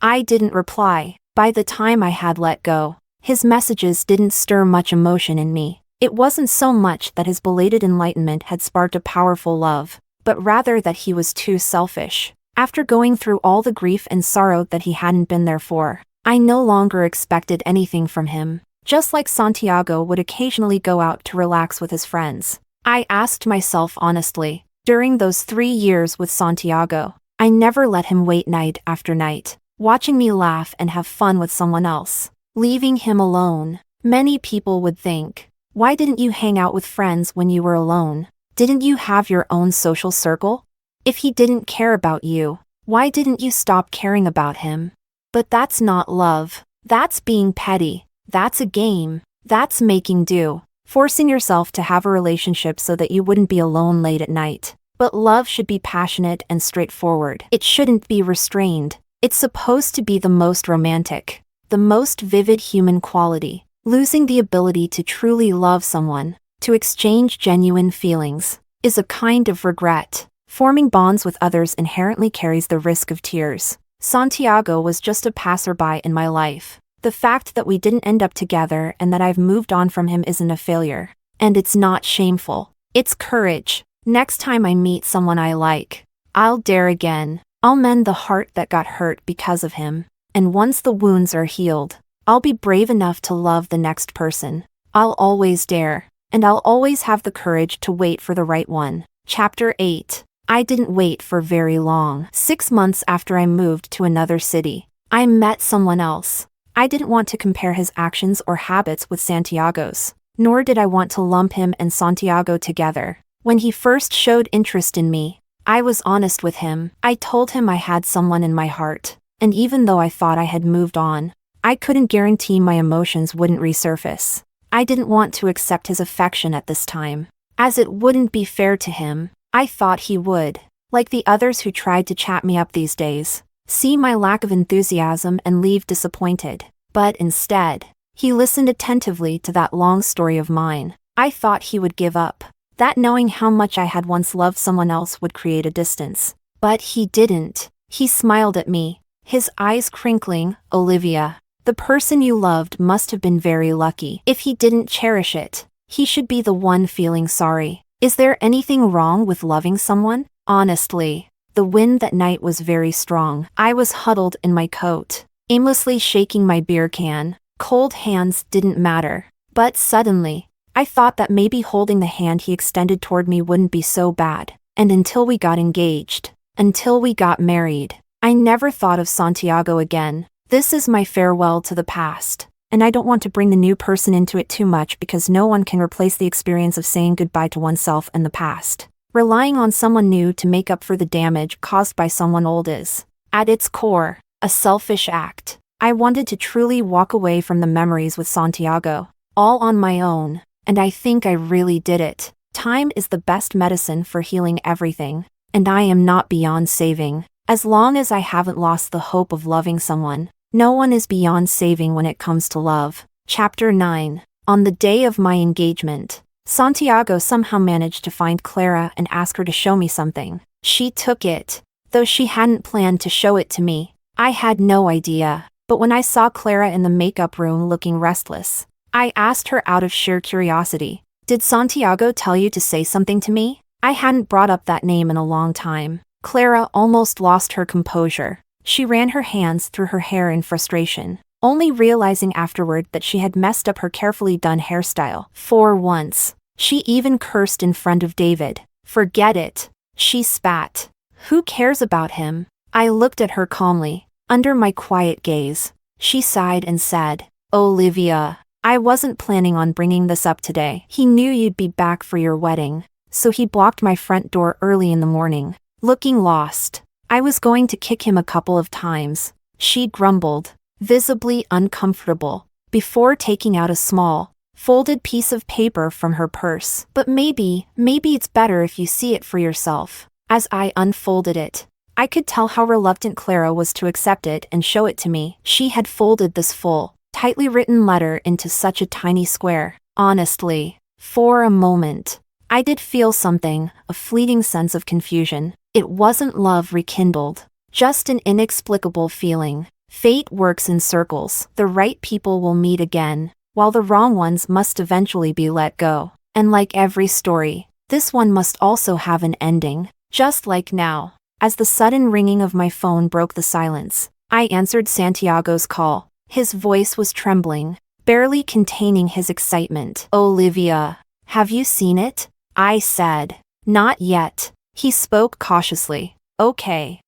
I didn't reply. By the time I had let go, his messages didn't stir much emotion in me. It wasn't so much that his belated enlightenment had sparked a powerful love, but rather that he was too selfish. After going through all the grief and sorrow that he hadn't been there for, I no longer expected anything from him. Just like Santiago would occasionally go out to relax with his friends, I asked myself honestly, during those 3 years with Santiago, I never let him wait night after night, watching me laugh and have fun with someone else, leaving him alone. Many people would think, why didn't you hang out with friends when you were alone? Didn't you have your own social circle? If he didn't care about you, why didn't you stop caring about him? But that's not love. That's being petty. That's a game. That's making do, forcing yourself to have a relationship so that you wouldn't be alone late at night. But love should be passionate and straightforward. It shouldn't be restrained. It's supposed to be the most romantic, the most vivid human quality. Losing the ability to truly love someone, to exchange genuine feelings, is a kind of regret. Forming bonds with others inherently carries the risk of tears. Santiago was just a passerby in my life. The fact that we didn't end up together and that I've moved on from him isn't a failure. And it's not shameful. It's courage. Next time I meet someone I like, I'll dare again. I'll mend the heart that got hurt because of him. And once the wounds are healed, I'll be brave enough to love the next person. I'll always dare. And I'll always have the courage to wait for the right one. Chapter 8. I didn't wait for very long. 6 months after I moved to another city, I met someone else. I didn't want to compare his actions or habits with Santiago's, nor did I want to lump him and Santiago together. When he first showed interest in me, I was honest with him. I told him I had someone in my heart, and even though I thought I had moved on, I couldn't guarantee my emotions wouldn't resurface. I didn't want to accept his affection at this time, as it wouldn't be fair to him. I thought he would, like the others who tried to chat me up these days, see my lack of enthusiasm and leave disappointed. But instead, he listened attentively to that long story of mine. I thought he would give up, that knowing how much I had once loved someone else would create a distance. But he didn't. He smiled at me, his eyes crinkling. Olivia, the person you loved must have been very lucky. If he didn't cherish it, he should be the one feeling sorry. Is there anything wrong with loving someone? Honestly, the wind that night was very strong. I was huddled in my coat, aimlessly shaking my beer can. Cold hands didn't matter. But suddenly, I thought that maybe holding the hand he extended toward me wouldn't be so bad. And until we got engaged, until we got married, I never thought of Santiago again. This is my farewell to the past. And I don't want to bring the new person into it too much because no one can replace the experience of saying goodbye to oneself and the past. Relying on someone new to make up for the damage caused by someone old is, at its core, a selfish act. I wanted to truly walk away from the memories with Santiago, all on my own, and I think I really did it. Time is the best medicine for healing everything, and I am not beyond saving. As long as I haven't lost the hope of loving someone, no one is beyond saving when it comes to love. Chapter 9. On the day of my engagement, Santiago somehow managed to find Clara and ask her to show me something. She took it, though she hadn't planned to show it to me. I had no idea, but when I saw Clara in the makeup room looking restless, I asked her out of sheer curiosity, "Did Santiago tell you to say something to me?" I hadn't brought up that name in a long time. Clara almost lost her composure. She ran her hands through her hair in frustration, only realizing afterward that she had messed up her carefully done hairstyle. For once, she even cursed in front of David. "Forget it," she spat. "Who cares about him?" I looked at her calmly. Under my quiet gaze, she sighed and said, "Olivia, I wasn't planning on bringing this up today. He knew you'd be back for your wedding, so he blocked my front door early in the morning." Looking lost, I was going to kick him a couple of times, she grumbled, visibly uncomfortable, before taking out a small, folded piece of paper from her purse. "But maybe it's better if you see it for yourself." As I unfolded it, I could tell how reluctant Clara was to accept it and show it to me. She had folded this full, tightly written letter into such a tiny square. Honestly, for a moment, I did feel something, a fleeting sense of confusion. It wasn't love rekindled, just an inexplicable feeling. Fate works in circles. The right people will meet again, while the wrong ones must eventually be let go. And like every story, this one must also have an ending. Just like now, as the sudden ringing of my phone broke the silence, I answered Santiago's call. His voice was trembling, barely containing his excitement. "Olivia, have you seen it?" I said. "Not yet." He spoke cautiously. Okay,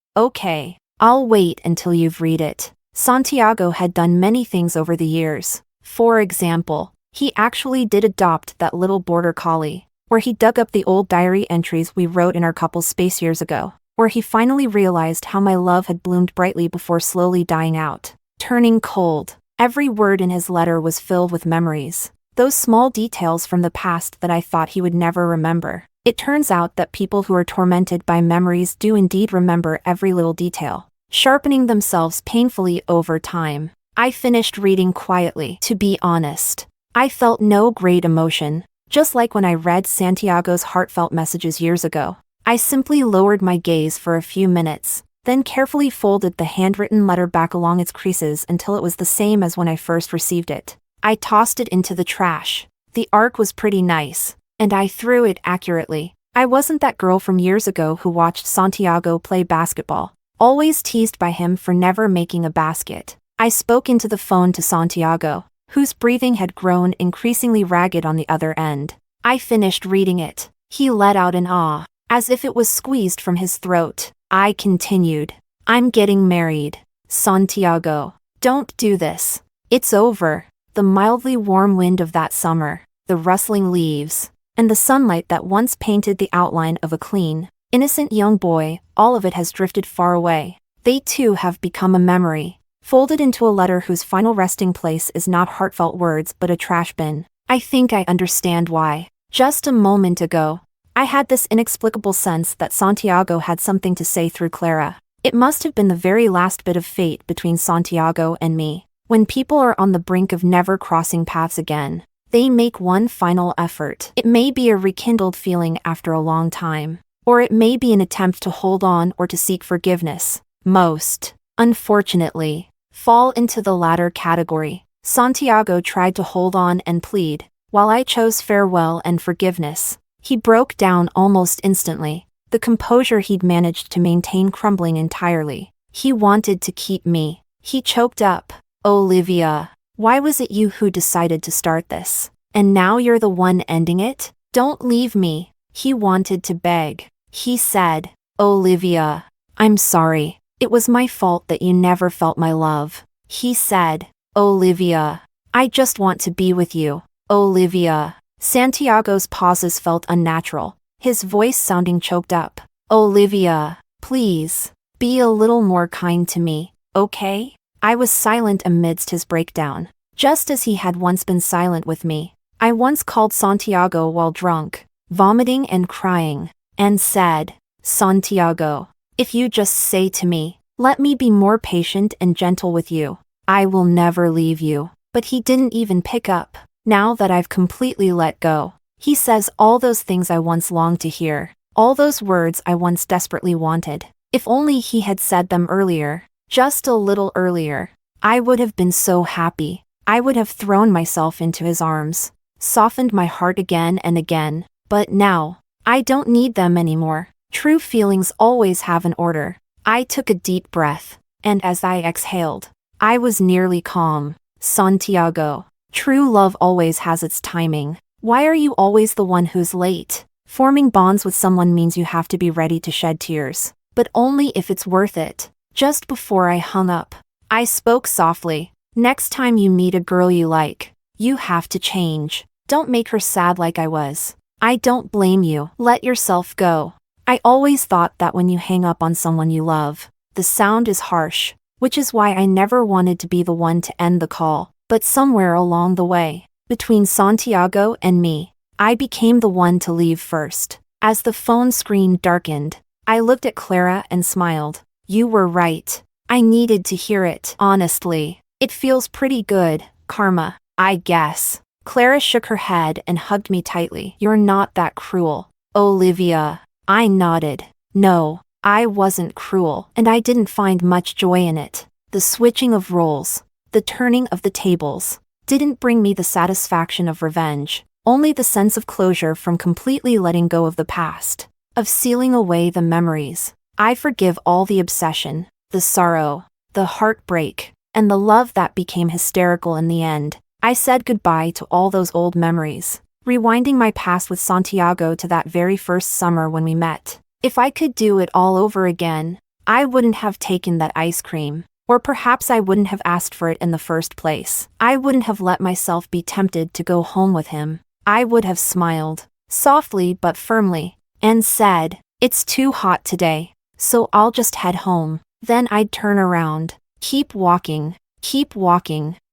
I'll wait until you've read it." Santiago had done many things over the years. For example, he actually did adopt that little border collie, where he dug up the old diary entries we wrote in our couple's space years ago, where he finally realized how my love had bloomed brightly before slowly dying out, turning cold. Every word in his letter was filled with memories, those small details from the past that I thought he would never remember. It turns out that people who are tormented by memories do indeed remember every little detail, sharpening themselves painfully over time. I finished reading quietly. To be honest, I felt no great emotion, just like when I read Santiago's heartfelt messages years ago. I simply lowered my gaze for a few minutes, then carefully folded the handwritten letter back along its creases until it was the same as when I first received it. I tossed it into the trash. The arc was pretty nice, and I threw it accurately. I wasn't that girl from years ago who watched Santiago play basketball, always teased by him for never making a basket. I spoke into the phone to Santiago, whose breathing had grown increasingly ragged on the other end. I finished reading it. He let out an ah, as if it was squeezed from his throat. I continued. I'm getting married. Santiago, don't do this. It's over. The mildly warm wind of that summer, the rustling leaves, and the sunlight that once painted the outline of a clean, innocent young boy, all of it has drifted far away. They too have become a memory, folded into a letter whose final resting place is not heartfelt words but a trash bin. I think I understand why. Just a moment ago, I had this inexplicable sense that Santiago had something to say through Clara. It must have been the very last bit of fate between Santiago and me. When people are on the brink of never crossing paths again, they make one final effort. It may be a rekindled feeling after a long time, or it may be an attempt to hold on or to seek forgiveness. Most, unfortunately, fall into the latter category. Santiago tried to hold on and plead, while I chose farewell and forgiveness. He broke down almost instantly, the composure he'd managed to maintain crumbling entirely. He wanted to keep me. He choked up. Olivia, why was it you who decided to start this? And now you're the one ending it? Don't leave me. He wanted to beg. He said, Olivia, I'm sorry. It was my fault that you never felt my love. He said, Olivia, I just want to be with you. Olivia. Santiago's pauses felt unnatural, his voice sounding choked up. Olivia, please, be a little more kind to me, okay? I was silent amidst his breakdown, just as he had once been silent with me. I once called Santiago while drunk, vomiting and crying, and said, Santiago, if you just say to me, let me be more patient and gentle with you, I will never leave you. But he didn't even pick up. Now that I've completely let go, he says all those things I once longed to hear, all those words I once desperately wanted. If only he had said them earlier. Just a little earlier, I would have been so happy. I would have thrown myself into his arms, softened my heart again and again. But now, I don't need them anymore. True feelings always have an order. I took a deep breath, and as I exhaled, I was nearly calm. Santiago, true love always has its timing. Why are you always the one who's late? Forming bonds with someone means you have to be ready to shed tears, but only if it's worth it. Just before I hung up, I spoke softly. Next time you meet a girl you like, you have to change. Don't make her sad like I was. I don't blame you. Let yourself go. I always thought that when you hang up on someone you love, the sound is harsh, which is why I never wanted to be the one to end the call. But somewhere along the way, between Santiago and me, I became the one to leave first. As the phone screen darkened, I looked at Clara and smiled. You were right. I needed to hear it. Honestly, it feels pretty good, karma, I guess. Clara shook her head and hugged me tightly. You're not that cruel, Olivia. I nodded. No, I wasn't cruel, and I didn't find much joy in it. The switching of roles, the turning of the tables, didn't bring me the satisfaction of revenge, only the sense of closure from completely letting go of the past, of sealing away the memories. I forgive all the obsession, the sorrow, the heartbreak, and the love that became hysterical in the end. I said goodbye to all those old memories, rewinding my past with Santiago to that very first summer when we met. If I could do it all over again, I wouldn't have taken that ice cream, or perhaps I wouldn't have asked for it in the first place. I wouldn't have let myself be tempted to go home with him. I would have smiled, softly but firmly, and said, it's too hot today, so I'll just head home. Then I'd turn around, keep walking,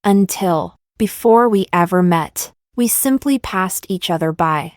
until, before we ever met, we simply passed each other by.